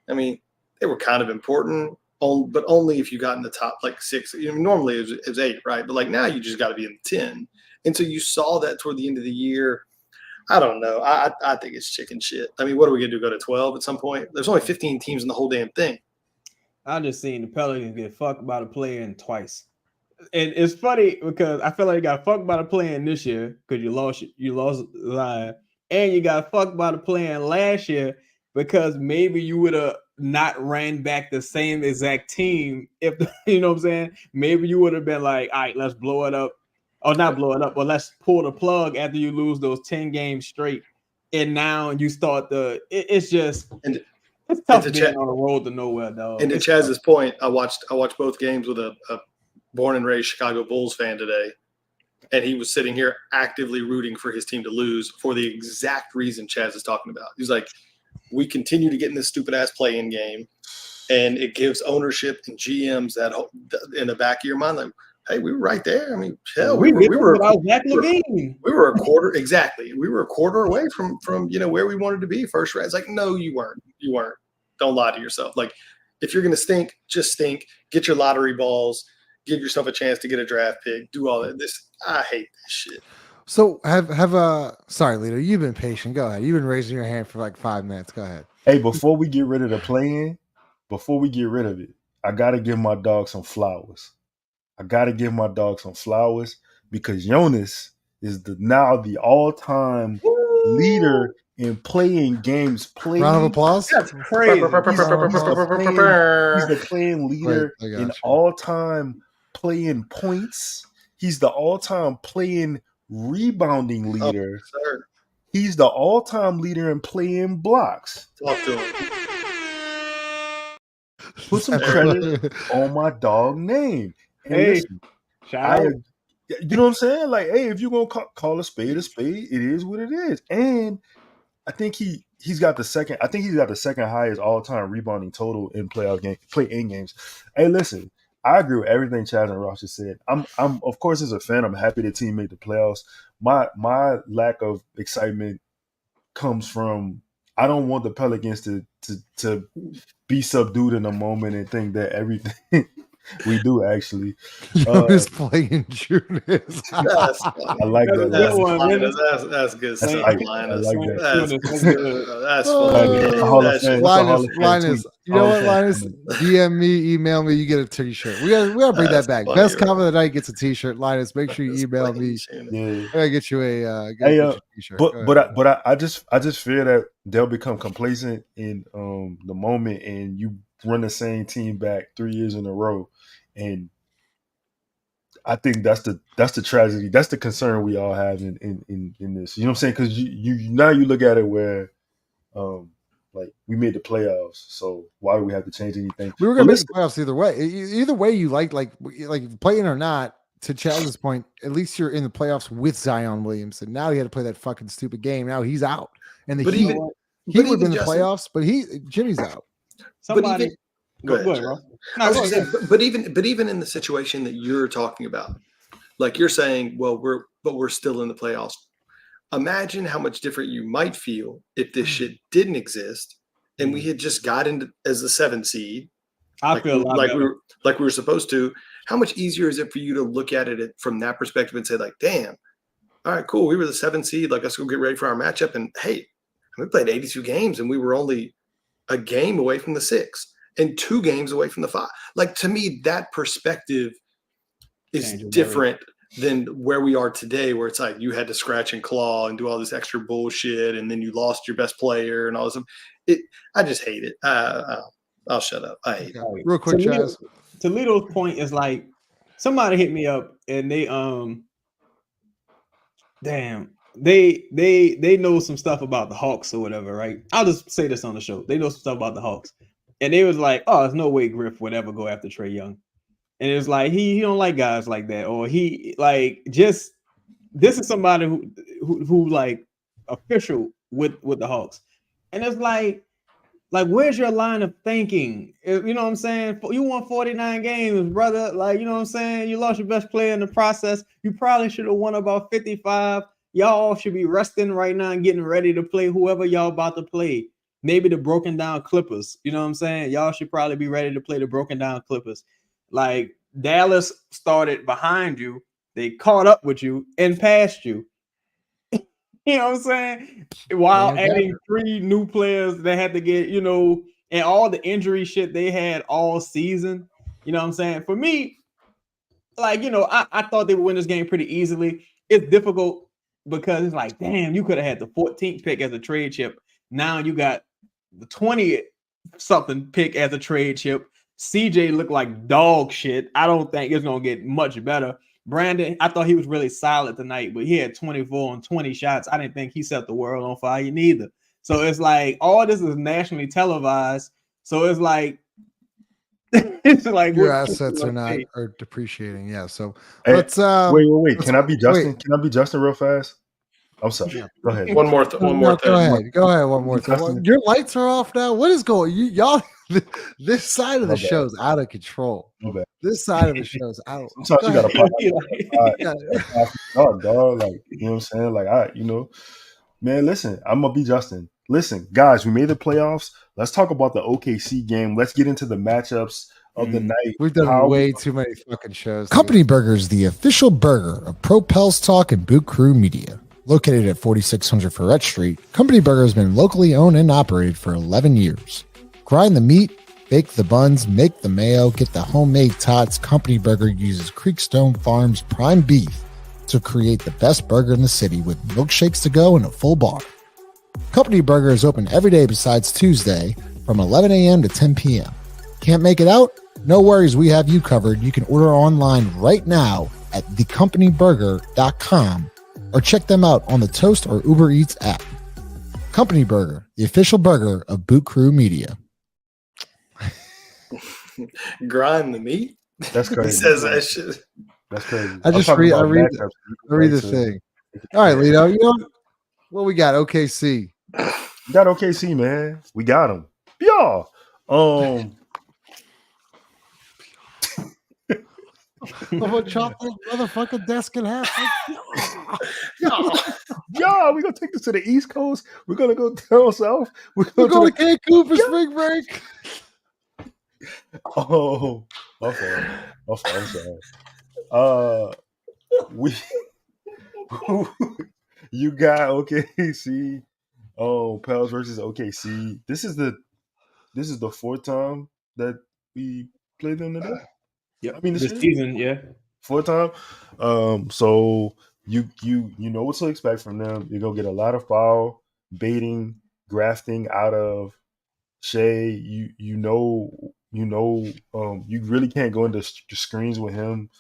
I mean, they were kind of important, but only if you got in the top, like, 6. Normally it was 8, right? But, like, now you just got to be in 10. And so you saw that toward the end of the year. I don't know. I think it's chicken shit. I mean, what are we going to do, go to 12 at some point? There's only 15 teams in the whole damn thing. I just seen the Pelicans get fucked by the play-in twice. And it's funny because I feel like you got fucked by the play-in this year because you lost Zion. And you got fucked by the play-in last year because maybe you would have not ran back the same exact team. If you know what I'm saying? Maybe you would have been like, all right, let's blow it up. Or not blow it up, but let's pull the plug after you lose those 10 games straight. And now you start it's just it's tough being on the road to nowhere, though. And to Chaz's point, I watched both games with a born and raised Chicago Bulls fan today. And he was sitting here actively rooting for his team to lose for the exact reason Chaz is talking about. He's like, we continue to get in this stupid-ass play-in game, and it gives ownership and GMs that in the back of your mind, like, hey, we were right there. I mean, hell, we were a quarter – exactly. We were a quarter away from where we wanted to be first round. It's like, no, you weren't. You weren't. Don't lie to yourself. Like, if you're going to stink, just stink. Get your lottery balls. Give yourself a chance to get a draft pick. Do all that. I hate this shit. So sorry, Lito, you've been patient. Go ahead. You've been raising your hand for like 5 minutes. Go ahead. Hey, before we get rid of the play-in, before we get rid of it, I gotta give my dog some flowers. Because Jonas is now the all-time leader in playing games played. Round of applause. That's crazy. He's the playing leader in all-time playing points. He's the all-time playing rebounding leader. Oh, He's the all-time leader in playing blocks. Talk to him. Put some credit on my dog name. And hey, listen, shout out. you know what I'm saying? Like, hey, if you're gonna call a spade, it is what it is. And I think he he's got the second. I think he's got the second highest all-time rebounding total in play-in games. Hey, listen, I agree with everything Chaz and Ross just said. I'm of course as a fan, I'm happy the team made the playoffs. My lack of excitement comes from I don't want the Pelicans to be subdued in a moment and think that everything we do actually. Jonas playing Jonas. I like that. That's good stuff. I Linus. like that. That's funny. Linus. You know what, Linus? DM me, email me. You get a T-shirt. We gotta bring that back. Funny, Best comment of the night gets a T-shirt. Linus, make sure you email me. Yeah. I gotta get you a T-shirt. But I just fear that they'll become complacent in the moment, and you run the same team back 3 years in a row, and I think that's the tragedy. That's the concern we all have in this. You know what I'm saying? Because you now you look at it where like we made the playoffs, so why do we have to change anything? We were gonna make the playoffs either way. Either way, you like playing or not. To Chaz's point, at least you're in the playoffs with Zion Williamson. Now he had to play that fucking stupid game. Now he's out, and he would have been in the playoffs, but Jimmy's out. Somebody, go ahead, bro. But even in the situation that you're talking about, like you're saying, well, we're still in the playoffs. Imagine how much different you might feel if this shit didn't exist and we had just got into as the 7th seed. I feel like we were supposed to. How much easier is it for you to look at it from that perspective and say, like, damn, all right, cool. We were the 7th seed. Like, let's go get ready for our matchup. And hey, we played 82 games and we were only a game away from the 6 and 2 games away from the 5. Like, to me, that perspective is different than where we are today, where it's like you had to scratch and claw and do all this extra bullshit, and then you lost your best player and all this. I just hate it. I'll shut up. I hate it. Real quick, Chaz. Toledo's point is like somebody hit me up and they they know some stuff about the Hawks or whatever, right? I'll just say this on the show. They know some stuff about the Hawks. And they was like, oh, there's no way Griff would ever go after Trae Young. And it's like he don't like guys like that, or he like just this is somebody who like official with the Hawks. And it's like where's your line of thinking? You know what I'm saying? You won 49 games, brother. Like, you know what I'm saying? You lost your best player in the process. You probably should have won about 55. Y'all should be resting right now and getting ready to play whoever y'all about to play. Maybe the broken down Clippers. You know what I'm saying? Y'all should probably be ready to play the broken down Clippers. Like, Dallas started behind you. They caught up with you and passed you. You know what I'm saying? While adding 3 new players that had to get, you know, and all the injury shit they had all season. You know what I'm saying? For me, like, you know, I thought they would win this game pretty easily. It's difficult because it's like, damn, you could have had the 14th pick as a trade chip. Now you got the 20-something pick as a trade chip. CJ looked like dog shit. I don't think it's going to get much better. Brandon, I thought he was really solid tonight, but he had 24 on 20 shots. I didn't think he set the world on fire neither. So it's like all this is nationally televised. So it's like your assets are depreciating. Yeah. So let's wait. Can I be Justin? Wait. Can I be Justin real fast? I'm sorry. Yeah. Go ahead. One more. Go ahead. One more thing. Your lights are off now. What is going? Y'all. This side of the show's out of control. This side of the show's out. Sometimes you gotta pop dog. Like, you know what I'm saying? Like, man, listen, I'm gonna be Justin. Listen, guys, we made the playoffs. Let's talk about the OKC game. Let's get into the matchups of the night. We've done way too many fucking shows. Company Burger is the official burger of Pro Pels Talk and Boot Crew Media. Located at 4600 Birdsall Street, Company Burger has been locally owned and operated for 11 years. Grind the meat, bake the buns, make the mayo, get the homemade tots. Company Burger uses Creekstone Farms prime beef to create the best burger in the city with milkshakes to go and a full bar. Company Burger is open every day besides Tuesday from 11 a.m. to 10 p.m. Can't make it out? No worries, we have you covered. You can order online right now at thecompanyburger.com or check them out on the Toast or Uber Eats app. Company Burger, the official burger of Boot Crew Media. Grind the meat. That's crazy. He says that shit. That's crazy. I read the thing. All right, Lito. You know what we got? OKC. We got OKC, man. We got them. Yeah. I'm gonna chop that motherfucking desk in half. Yeah, we're gonna take this to the East Coast. We're gonna go down south. We're going to Cancun for spring break. Oh, okay. I'm sorry. We you got OKC. Oh, Pels versus OKC. This is the fourth time that we played them today. Yeah, I mean this season, yeah. Fourth time. So you know what to expect from them. You're gonna get a lot of foul baiting, grafting out of Shea. You really can't go into screens with him.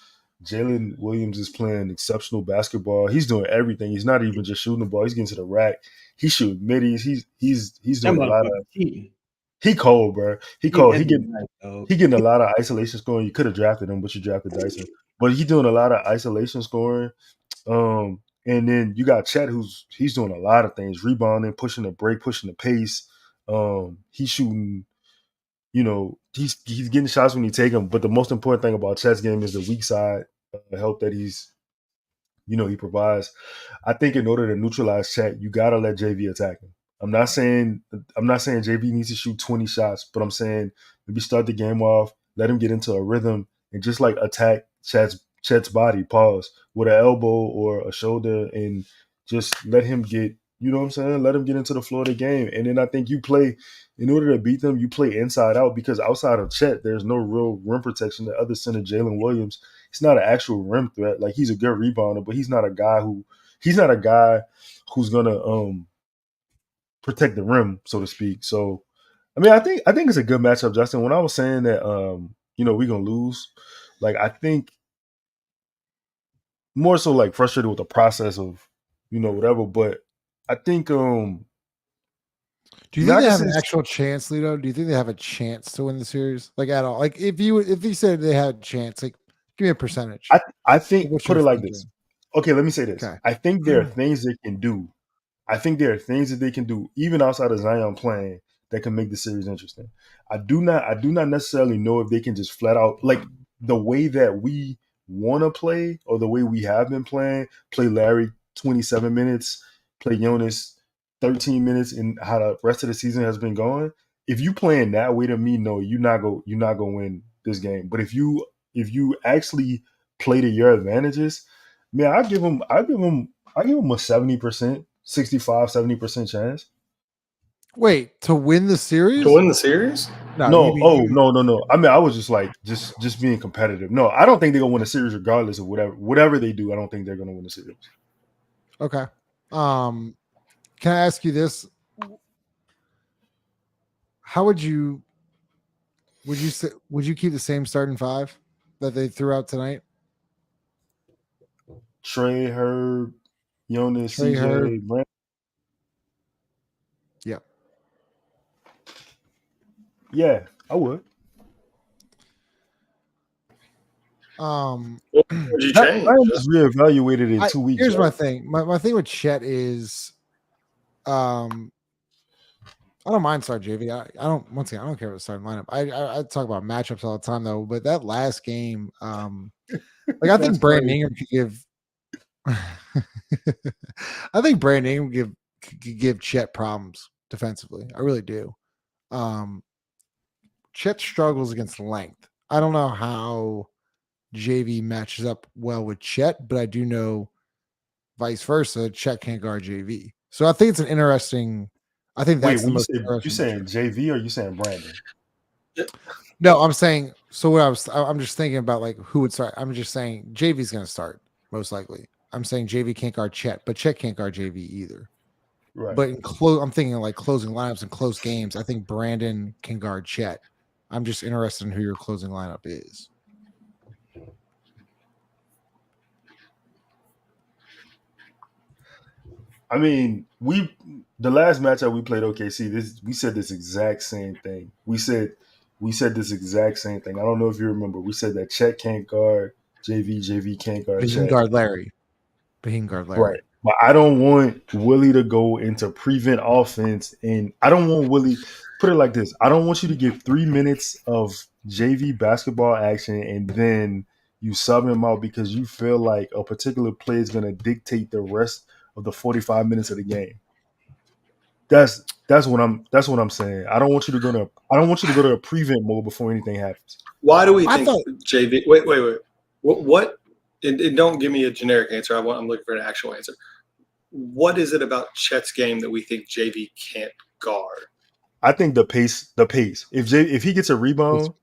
Jalen Williams is playing exceptional basketball. He's doing everything. He's not even just shooting the ball. He's getting to the rack. He's shooting middies. He's doing a lot of. He cold, bro. He cold. He getting a lot of isolation scoring. You could have drafted him, but you drafted Dyson. But he's doing a lot of isolation scoring. And then you got Chet, he's doing a lot of things: rebounding, pushing the break, pushing the pace. He's shooting. He's getting shots when you take them. But the most important thing about Chet's game is the weak side help that he provides. I think in order to neutralize Chet, you gotta let JV attack him. I'm not saying JV needs to shoot 20 shots, but I'm saying maybe start the game off, let him get into a rhythm, and just like attack Chet's body, pause, with an elbow or a shoulder, and just let him get, you know what I'm saying? Let him get into the flow of the game. And then I think you play, in order to beat them, you play inside out, because outside of Chet, there's no real rim protection. The other center, Jalen Williams, he's not an actual rim threat. Like, he's a good rebounder, but he's not a guy who's gonna protect the rim, so to speak. So, I mean, I think it's a good matchup, Justin. When I was saying that, we're gonna lose, like, I think more so like frustrated with the process of, whatever. But I think, do you think they have an actual chance, Lito? Do you think they have a chance to win the series, like, at all? Like, if you said they had a chance, like, give me a percentage. I think put it like thinking? this. Okay, let me say this. Okay. I think there are things they can do. Even outside of Zion playing, that can make the series interesting. I do not necessarily know if they can just flat out, like, the way that we want to play, or the way we have been playing, play Larry 27 minutes, play Jonas 13 minutes, and how the rest of the season has been going. If you playing that way, to me, no, you're not gonna win this game. But if you actually play to your advantages, man, I give them a 70%, 65-70% chance. Wait, to win the series? To win the series? No. I mean, I was just like just being competitive. No, I don't think they're gonna win a series regardless of whatever they do. I don't think they're gonna win the series. Okay. Can I ask you this? How would you keep the same starting five that they threw out tonight? Trey, Herb, Jonas, CJ, Brent. Yep. Yeah, I would. Would you change? I just reevaluated in 2 weeks. Here's my thing. My thing with Chet is, I don't mind start JV. I don't care about the starting lineup. I talk about matchups all the time though. But that last game, like, I think Brandon Ingram could give. I think Brandon Ingram could give Chet problems defensively. I really do. Chet struggles against length. I don't know how JV matches up well with Chet, but I do know vice versa. Chet can't guard JV. So I think it's an interesting. I think that's the most interesting. You saying JV or you saying Brandon? No, I'm saying. So I'm just thinking about, like, who would start. I'm just saying JV's going to start most likely. I'm saying JV can't guard Chet, but Chet can't guard JV either. Right. But I'm thinking like closing lineups and close games. I think Brandon can guard Chet. I'm just interested in who your closing lineup is. I mean, the last matchup we played OKC, we said this exact same thing. We said this exact same thing. I don't know if you remember. We said that Chet can't guard JV, JV can't guard Chet. He can guard Larry. But he can guard Larry. But I don't want Willie to go into prevent offense, and I don't want Willie. Put it like this: I don't want you to get 3 minutes of JV basketball action, and then you sub him out because you feel like a particular play is going to dictate the rest of the 45 minutes of the game. That's what I'm saying. I don't want you to go to a prevent mode before anything happens. Why do we think JV? Wait. What? And don't give me a generic answer. I'm looking for an actual answer. What is it about Chet's game that we think JV can't guard? I think the pace. If he gets a rebound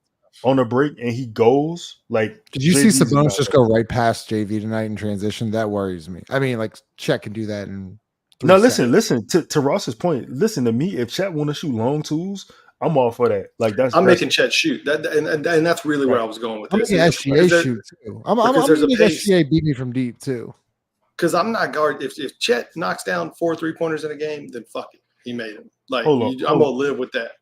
on a break and he goes like, did you see Sabonis just go right past JV tonight in transition? That worries me. I mean, like Chet can do that in. No, listen. To Ross's point, listen to me. If Chet want to shoot long twos, I'm all for that. Like I'm making Chet shoot that, and that's really where I was going with this. I'm making SGA shoot too. I'm making SGA beat me from deep too. Because I'm not guard. If Chet knocks down 4 3-pointers in a game, then fuck it, he made them. Like I'm gonna live with that.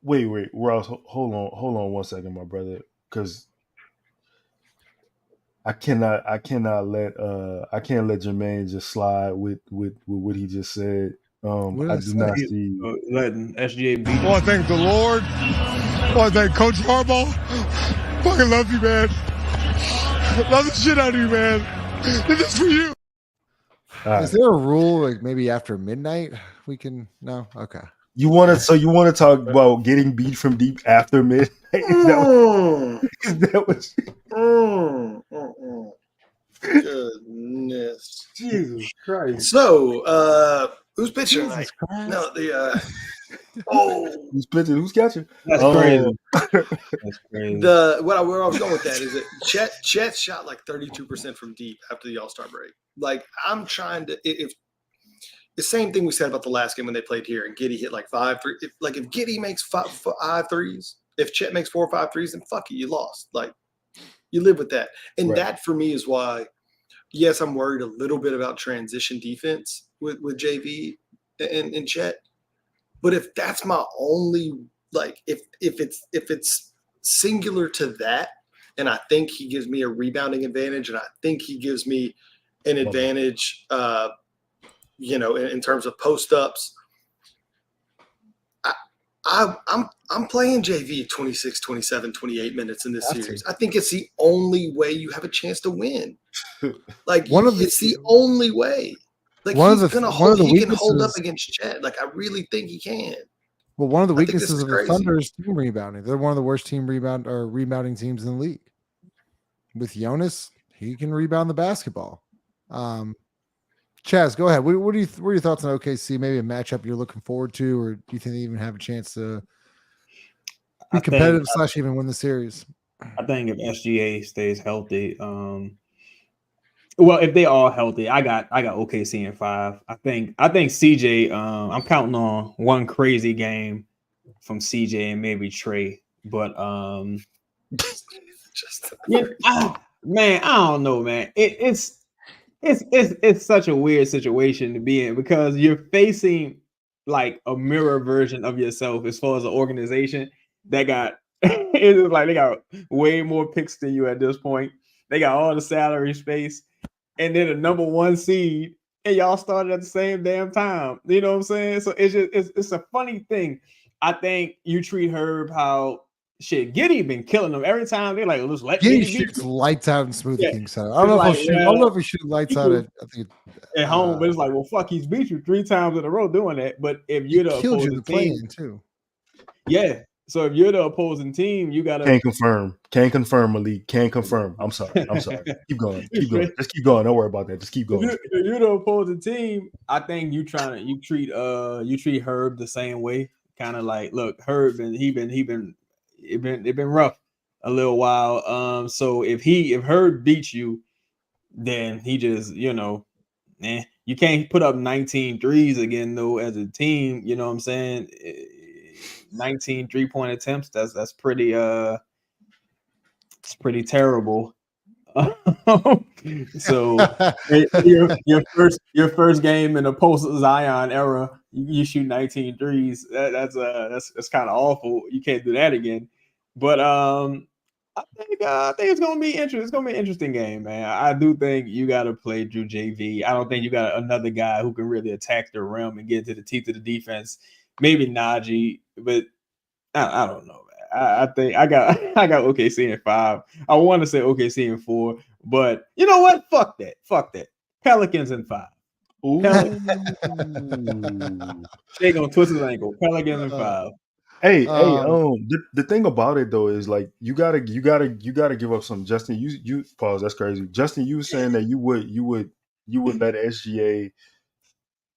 Wait, Ross, hold on 1 second, my brother, because I cannot let Jermaine just slide with what he just said. I do not see letting SGA beat. Oh, I thank the Lord. Oh, I thank Coach Harbaugh. Fucking love you, man. Love the shit out of you, man. This is for you. Is there a rule like maybe after midnight we can? No, okay. You want to talk about getting beat from deep after midnight? Is that what? Goodness, Jesus Christ! So, who's pitching tonight? No, who's pitching? Who's catching? That's crazy. That's crazy. Where I was going with that is that Chet shot like 32% from deep after the All-Star break. Like I'm trying to if the same thing we said about the last game when they played here and Giddey hit like 5 3. If Giddey makes 5 threes, if Chet makes 4 or 5 threes, then fuck it, you lost. Like you live with that. And that for me is why, yes, I'm worried a little bit about transition defense with JV and Chet. But if that's my only if it's singular to that, and I think he gives me a rebounding advantage, and I think he gives me an advantage in terms of post-ups. I'm playing JV 26, 27, 28 minutes in this series. I think it's the only way you have a chance to win. Like it's the only way. Like he can hold up against Chet. Like I really think he can. Well, one of the weaknesses of the Thunder is team rebounding. They're one of the worst rebounding teams in the league. With Jonas, he can rebound the basketball. Chaz, go ahead. What are your thoughts on OKC? Maybe a matchup you're looking forward to, or do you think they even have a chance to be competitive / even win the series? I think if SGA stays healthy, well, if they all healthy, I got OKC in 5. I think CJ. I'm counting on one crazy game from CJ and maybe Trey, but man, I don't know, man. It's such a weird situation to be in because you're facing like a mirror version of yourself as far as an organization that got it's like they got way more picks than you at this point. They got all the salary space, and then the number 1 seed, and y'all started at the same damn time. You know what I'm saying? So it's a funny thing. I think you treat Herb how. Shit, Giddey been killing them every time. They're like, let's let Giddey shoots lights out and smooth King Center. I don't know if he shoot lights out at home, but it's like, well, fuck, he's beat you 3 times in a row doing that. But if you're the opposing team, too. Yeah. So if you're the opposing team, you gotta can't confirm, Malik. Can't confirm. I'm sorry. Keep going. Just keep going. Don't worry about that. Just keep going. If you're the opposing team, I think you treat Herb the same way. Kind of like, look, Herb and it's been rough a little while. So if Herb beats you, then he just, you can't put up 19 threes again though as a team, you know what I'm saying? 19 3-point attempts, that's pretty it's pretty terrible. So your first game in the post Zion era, you shoot 19 threes. That's kind of awful. You can't do that again. But I think it's gonna be interesting. It's gonna be an interesting game, man. I do think you got to play Drew JV. I don't think you got another guy who can really attack the rim and get to the teeth of the defense. Maybe Naji, but I don't know, man. I think I got OKC in 5. I want to say OKC in 4, but you know what? Fuck that. Pelicans in 5. Ooh. They gonna twist his ankle. Pelicans in 5. Hey, the thing about it though is like you gotta give up some. Justin, you pause. That's crazy. Justin, you were saying that you would let SGA.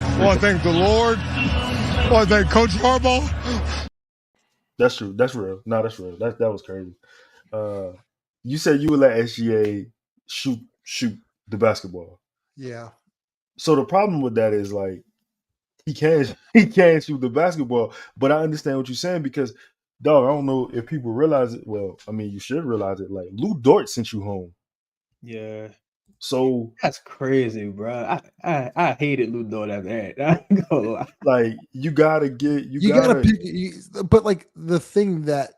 I want to thank the Lord. I want to thank Coach Harbaugh. That's true. That's real. No, that's real. That was crazy. You said you would let SGA shoot the basketball. Yeah. So the problem with that is like he can't shoot the basketball. But I understand what you're saying because, dog, I don't know if people realize it. Well, I mean, you should realize it. Like Lou Dort sent you home. Yeah. So that's crazy, bro. I hated Lou Dort after that. I ain't gonna lie. Like you gotta pick. But like the thing that,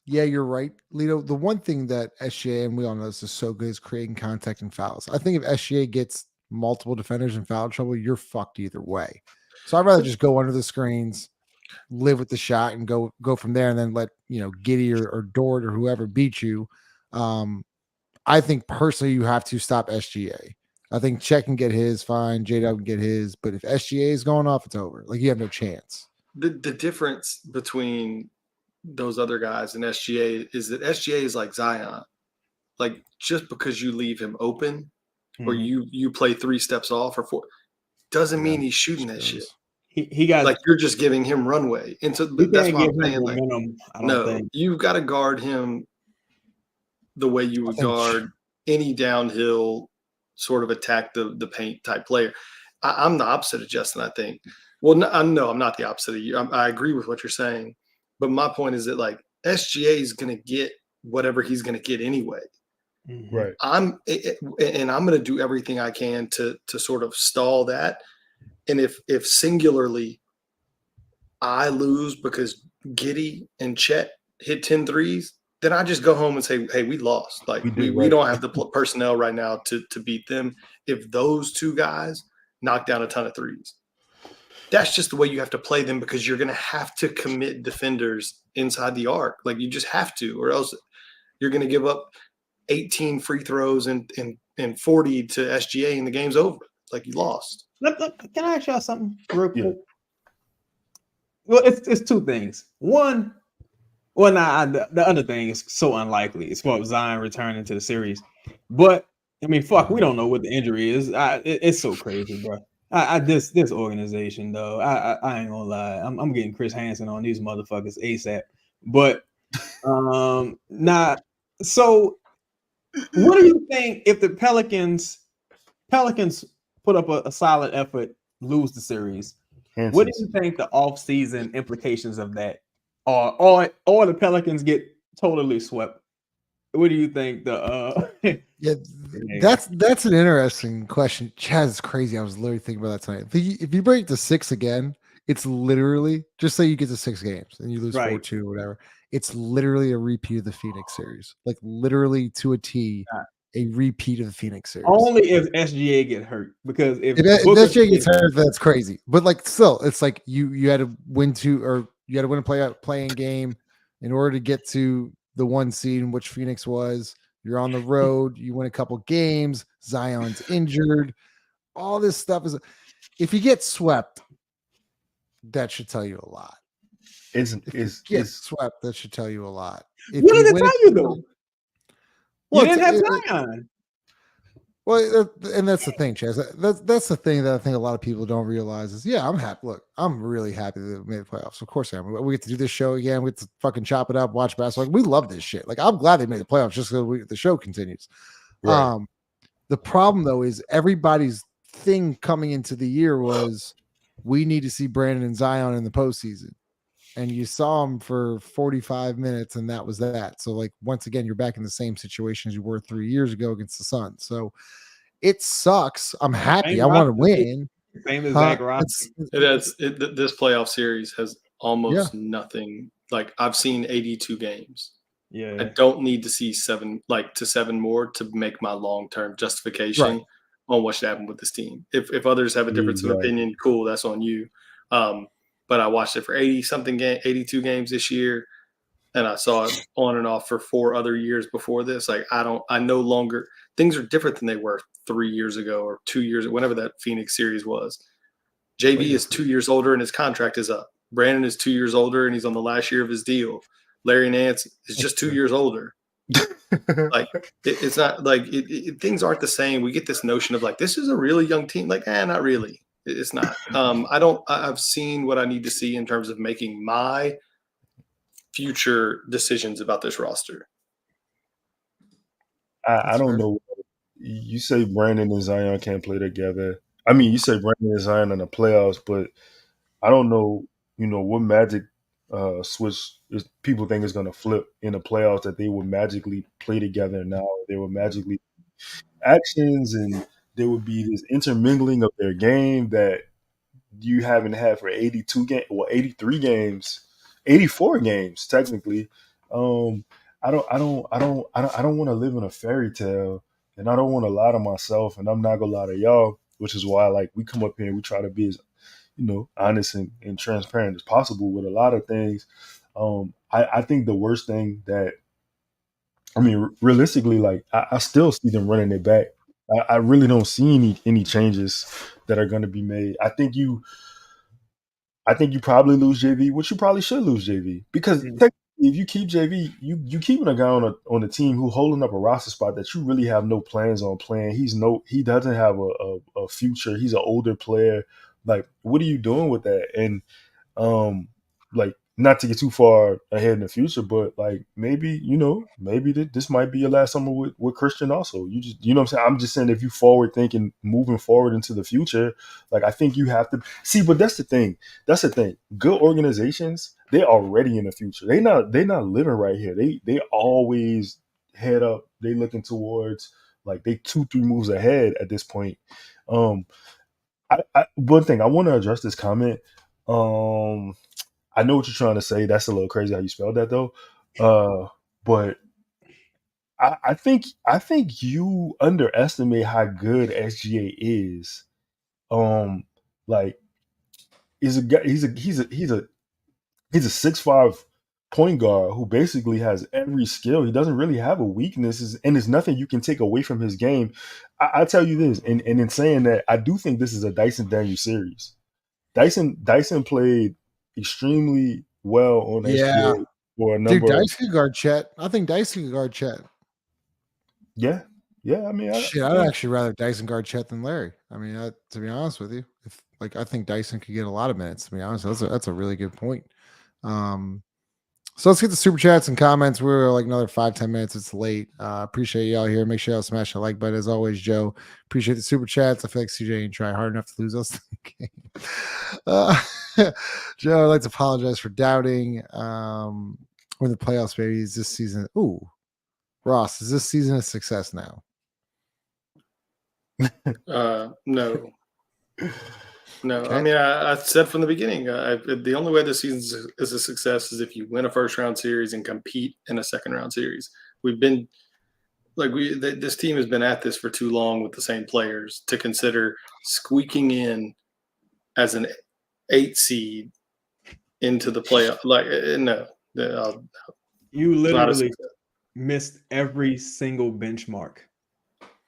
yeah, you're right, Lito. The one thing that SGA, and we all know this is so good, is creating contact and fouls. I think if SGA gets multiple defenders in foul trouble, you're fucked either way. So I'd rather just go under the screens, live with the shot, and go from there, and then let Giddey or Dort or whoever beat you. I think personally you have to stop SGA. I think Chet can get his, fine. J-Dub can get his, but if SGA is going off, it's over. Like you have no chance. The difference between those other guys and SGA is that SGA is like Zion. Like just because you leave him open or you play 3 steps off or 4 doesn't mean he's shooting that shit. He got like you're just giving him runway. And so that's why I'm saying like you've got to guard him the way you would guard any downhill sort of attack the paint type player. I'm the opposite of Justin, I think. Well, no, I'm not the opposite of you. I agree with what you're saying. But my point is that like SGA is going to get whatever he's going to get anyway. Right. I'm going to do everything I can to sort of stall that. And if singularly I lose because Giddey and Chet hit 10 threes, then I just go home and say, hey, we lost. Like we don't have the personnel right now to beat them. If those 2 guys knock down a ton of threes, that's just the way you have to play them because you're going to have to commit defenders inside the arc. Like you just have to, or else you're going to give up 18 free throws and 40 to SGA and the game's over. Like you lost. Can I ask y'all something real quick? Well, it's 2 things. One, the other thing is so unlikely. It's for Zion returning to the series. But, I mean, fuck, we don't know what the injury is. It's so crazy, bro. This organization, though, I ain't gonna lie. I'm getting Chris Hansen on these motherfuckers ASAP. But, so what do you think if the Pelicans put up a solid effort, lose the series? Hanson's. What do you think the offseason implications of that are? Or the Pelicans get totally swept? What do you think that's an interesting question. Chaz is crazy. I was literally thinking about that tonight. If you break to 6 again, it's literally just say you get to 6 games and you lose 4-2 or whatever. It's literally a repeat of the Phoenix series, like literally to a T. A repeat of the Phoenix series. Only if SGA get hurt, because if SGA gets hurt, that's crazy. But like, still, it's like you had to win a playing game in order to get to the 1 seed, in which Phoenix was. You're on the road. You win a couple games. Zion's injured. All this stuff is. If you get swept, that should tell you a lot. Swept, that should tell you a lot. What did it tell you though? Well, you didn't have Zion. Well, and that's the thing, Chaz. That's the thing that I think a lot of people don't realize is, yeah, I'm happy. Look, I'm really happy that we made the playoffs. Of course I am. We get to do this show again. We get to fucking chop it up, watch basketball. Like, we love this shit. Like, I'm glad they made the playoffs just so the show continues. Right. The problem, though, is everybody's thing coming into the year was we need to see Brandon and Zion in the postseason. And you saw him for 45 minutes, and that was that. So, like, once again, you're back in the same situation as you were 3 years ago against the Suns. So, it sucks. I'm happy. I want to win. Same as Zach Robinson. This playoff series has almost nothing. Like, I've seen 82 games. Yeah. I don't need to see 7 more to make my long-term justification on what should happen with this team. If others have a difference of opinion, cool, that's on you. But I watched it for 82 games this year, and I saw it on and off for 4 other years before this. Like I no longer, things are different than they were 3 years ago or 2 years, whenever that Phoenix series was. JV is 2 years older and his contract is up. Brandon is 2 years older and he's on the last year of his deal. Larry Nance is just 2 years older. Like it's not like things aren't the same. We get this notion of like, this is a really young team. Like, not really. It's not. I've seen what I need to see in terms of making my future decisions about this roster. I don't know. You say Brandon and Zion can't play together. I mean, you say Brandon and Zion in the playoffs, but I don't know, what magic switch is people think is going to flip in the playoffs that they would magically play together now. They would magically actions and there would be this intermingling of their game that you haven't had for 82 games, well, 83 games, 84 games technically. I don't want to live in a fairy tale, and I don't want to lie to myself, and I'm not gonna lie to y'all, which is why like we come up here and we try to be as honest and transparent as possible with a lot of things. I think the worst thing that, I mean, realistically, like I still see them running it back. I really don't see any changes that are going to be made. I think you probably lose JV, which you probably should lose JV, because technically, if you keep JV, you keeping a guy on a team who holding up a roster spot that you really have no plans on playing. He doesn't have a future. He's an older player. Like, what are you doing with that? And like, not to get too far ahead in the future, but like maybe this might be your last summer with Christian also. You know what I'm saying? I'm just saying, if you forward thinking, moving forward into the future, like I think you have to see. But that's the thing. Good organizations, they're already in the future. They're not living right here. They always head up. They looking towards, like, they 2-3 moves ahead at this point. One thing I want to address this comment. I know what you're trying to say. That's a little crazy how you spelled that though. But I think you underestimate how good SGA is. Like, he's a 6'5" point guard who basically has every skill. He doesn't really have a weakness, and there's nothing you can take away from his game. I tell you this, and in saying that, I do think this is a Dyson Daniels series. Dyson played extremely well on SGA for a number. Dude, Dyson could guard Chet. I think Dyson could guard Chet. Yeah. I mean, I'd actually rather Dyson guard Chet than Larry. I mean, to be honest with you, I think Dyson could get a lot of minutes. To be honest, that's a really good point. So let's get the super chats and comments. We're like another 5-10 minutes. It's late. Appreciate y'all here. Make sure y'all smash the like button as always, Joe. Appreciate the super chats. I feel like CJ ain't try hard enough to lose us the game. Joe, I'd like to apologize for doubting when the playoffs, baby. Is this season? Ooh, Ross, is this season a success now? No. Okay. I mean, I said from the beginning, the only way this season is a success is if you win a first-round series and compete in a second-round series. We've been this team has been at this for too long with the same players to consider squeaking in as an 8 seed into the playoff. Like, no. You literally missed every single benchmark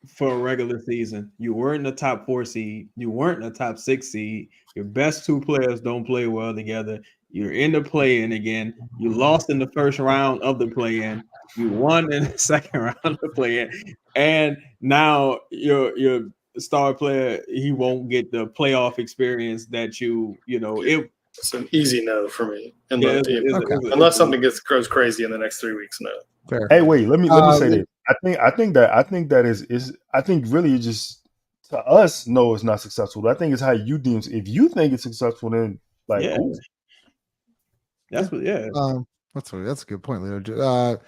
for a regular season. You weren't in the top 4 seed. You weren't in the top 6 seed. Your best 2 players don't play well together. You're in the play-in again. You lost in the first round of the play-in. You won in the second round of the play-in. And now your star player, he won't get the playoff experience that it's an easy no for me. Unless something grows crazy in the next 3 weeks, no. Fair. Hey, wait, let me say this. I think that is I think really it just, to us, no, it's not successful. But I think it's how you deem. If you think it's successful, then cool. That's a good point, Lito.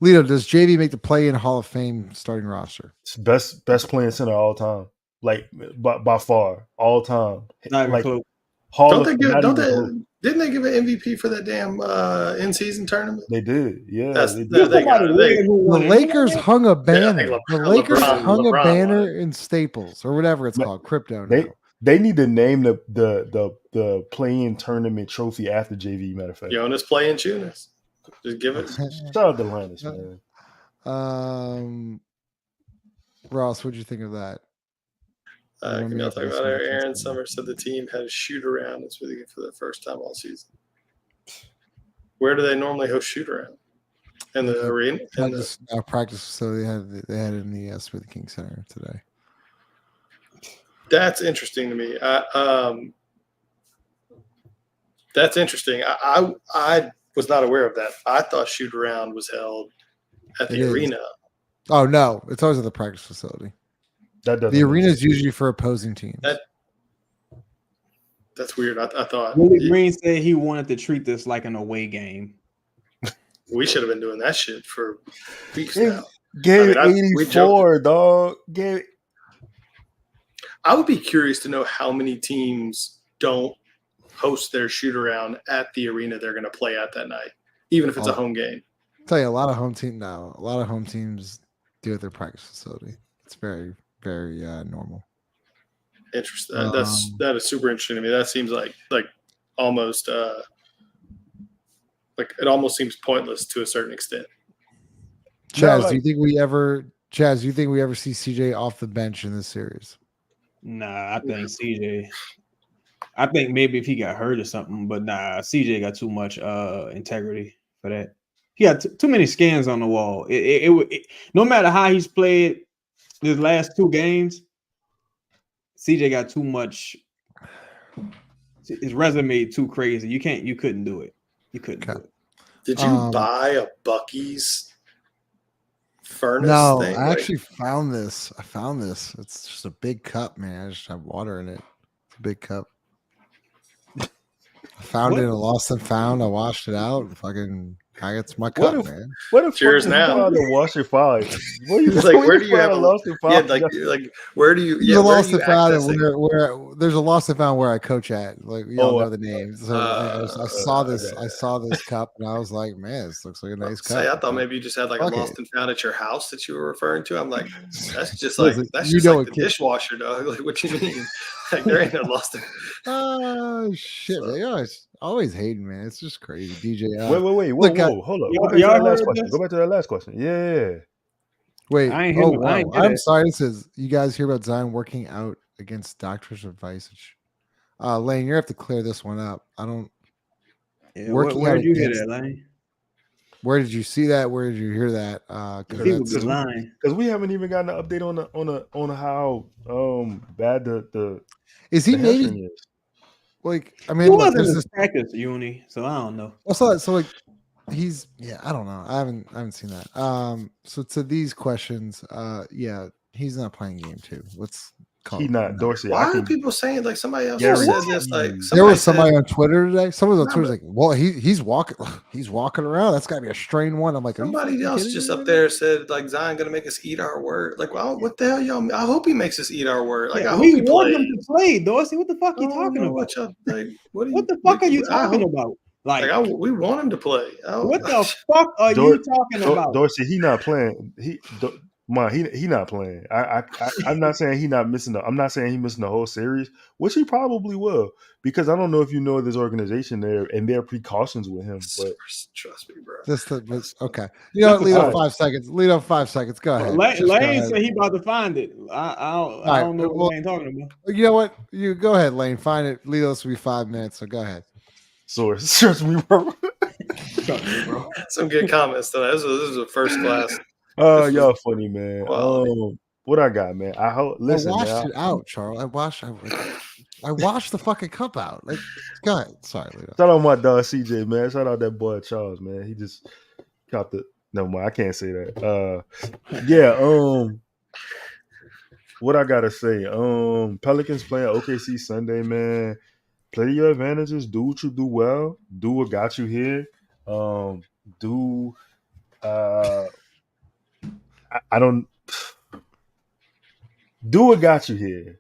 Lito, does JV make the play-in Hall of Fame starting roster? It's best playing center all time, like by far all time. Not even close. Didn't they give an MVP for that damn in-season tournament? They did, yeah. The Lakers hung a banner. The Lakers hung a banner in Staples or whatever it's called, crypto now. They need to name the play-in tournament trophy after JV. Matter of fact, Jonas Valanciunas. Just give it. Shout out to Linus, man. Ross, what'd you think of that? Can y'all talk about Aaron Summers said the team had a shoot around this weekend for the first time all season. Where do they normally host shoot around? In the arena? Practice facility they had it in the Smoothie King Center today. That's interesting to me. That's interesting. I was not aware of that. I thought shoot around was held at the arena. Oh no, it's always at the practice facility. The arena is usually for opposing teams. That's weird. I thought Willie Green said he wanted to treat this like an away game. We should have been doing that shit for weeks now. Game 84, dog. I would be curious to know how many teams don't host their shoot around at the arena they're going to play at that night, even if it's a home game. I'll tell you, a lot of home teams do it at their practice facility. It's very, very normal. Interesting. That is super interesting to me. That seems like almost like it almost seems pointless to a certain extent. Chaz, do you think we ever see CJ off the bench in this series? Nah, I think CJ. I think maybe if he got hurt or something, but nah, CJ got too much integrity for that. He got too many scans on the wall. It no matter how he's played his last two games, CJ got too much. His resume too crazy. You couldn't do it. You couldn't do it. Did you buy a Buc-ee's furnace thing? I actually found this. I found this. It's just a big cup, man. I just have water in it. It's a big cup. I found it in a lost and found. I washed it out. It's my cup, man. What if cheers now? To wash your fire? Where do you have a lost and found? Where do you? Yeah, there's a lost and found where there's a lost and found where I coach at. Like you all know the names. So I saw this. I saw this cup and I was like, man, this looks like a nice cup. I thought maybe you just had like a lost and found at your house that you were referring to. I'm like, that's just like the dishwasher, dog. Like, what you mean? Like there ain't no lost. Oh shit, man! Always hating, man. It's just crazy. DJ. Wait, whoa, hold up. Go back to that last question. Yeah. Wait. I'm sorry. It says you guys hear about Zion working out against doctor's advice. Lane, you have to clear this one up. I don't. Yeah, where did you hear that, Lane? Where did you see that? Where did you hear that? Because we haven't even gotten an update on how bad the is he maybe is. Like I mean, he wasn't in practice uni, so I don't know. So like he's I don't know. I haven't seen that. So to these questions, he's not playing game 2. Let's call he not Dorsey. Why are people saying like somebody else said this? Like there was somebody on Twitter today. Someone on Twitter's like, well, he's walking around. That's got to be a strain one. I'm like, somebody else just up there said like Zion gonna make us eat our word. Like, well, what the hell, y'all? I hope he makes us eat our word. Like, I hope we want him to play, Dorsey. What the fuck are you talking about? What the fuck are you talking about? Like we want him to play. What the fuck are you talking about? Dorsey, he not playing. He not playing. I'm not saying he not missing. I'm not saying he missing the whole series, which he probably will, because I don't know if you know this organization there and their precautions with him. But trust me, bro. Okay. You know, lead up 5 seconds. Go ahead. Lane said he about to find it. I don't know what Lane talking about. You know what? You go ahead, Lane. Find it. Leo's will be 5 minutes. So go ahead. Source me, bro. Some good comments though. This is a first class. Oh, y'all funny, man. What I got, man? I washed it out, Charles. I washed the fucking cup out. Like, go ahead. Sorry, Lito. Shout out my dog CJ, man. Shout out that boy Charles, man. He just caught the. No more. I can't say that. What I gotta say? Pelicans playing OKC Sunday, man. Play to your advantages. Do what you do well. Do what got you here. I don't do what got you here.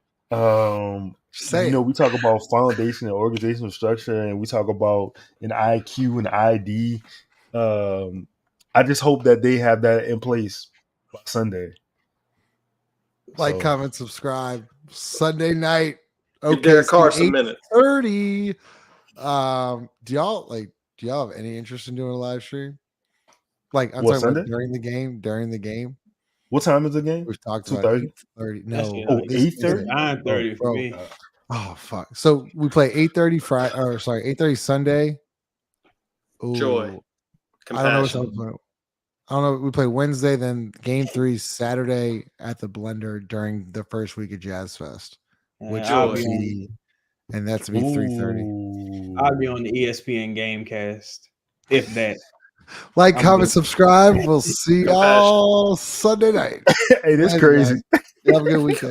Say you know, it. we talk about foundation and organizational structure, and we talk about an IQ and ID. I just hope that they have that in place by Sunday. Like, So, comment, subscribe. Sunday night. Give Derek Carr some OKC minutes. 8:30. Do y'all have any interest in doing a live stream? Like, I'm What, talking about Sunday? during the game. What time is the game? We've talked about 2:30? 8:30. That No, shit, Oh, like, 8:30? 9:30 for bro. me. Oh fuck. So we play 8:30 Friday, or sorry, 8:30 Sunday. Ooh, Joy. I don't know what's Compassion. up. I don't know. We play Wednesday, then game 3 Saturday at the Blender during the first week of Jazz Fest, which I'll will be be, and that's to be 3:30. I'll be on the ESPN Gamecast, if that. Like, I'm comment, good. subscribe. We'll see y'all Sunday night. Hey, this Later, crazy. guys. Have a good weekend.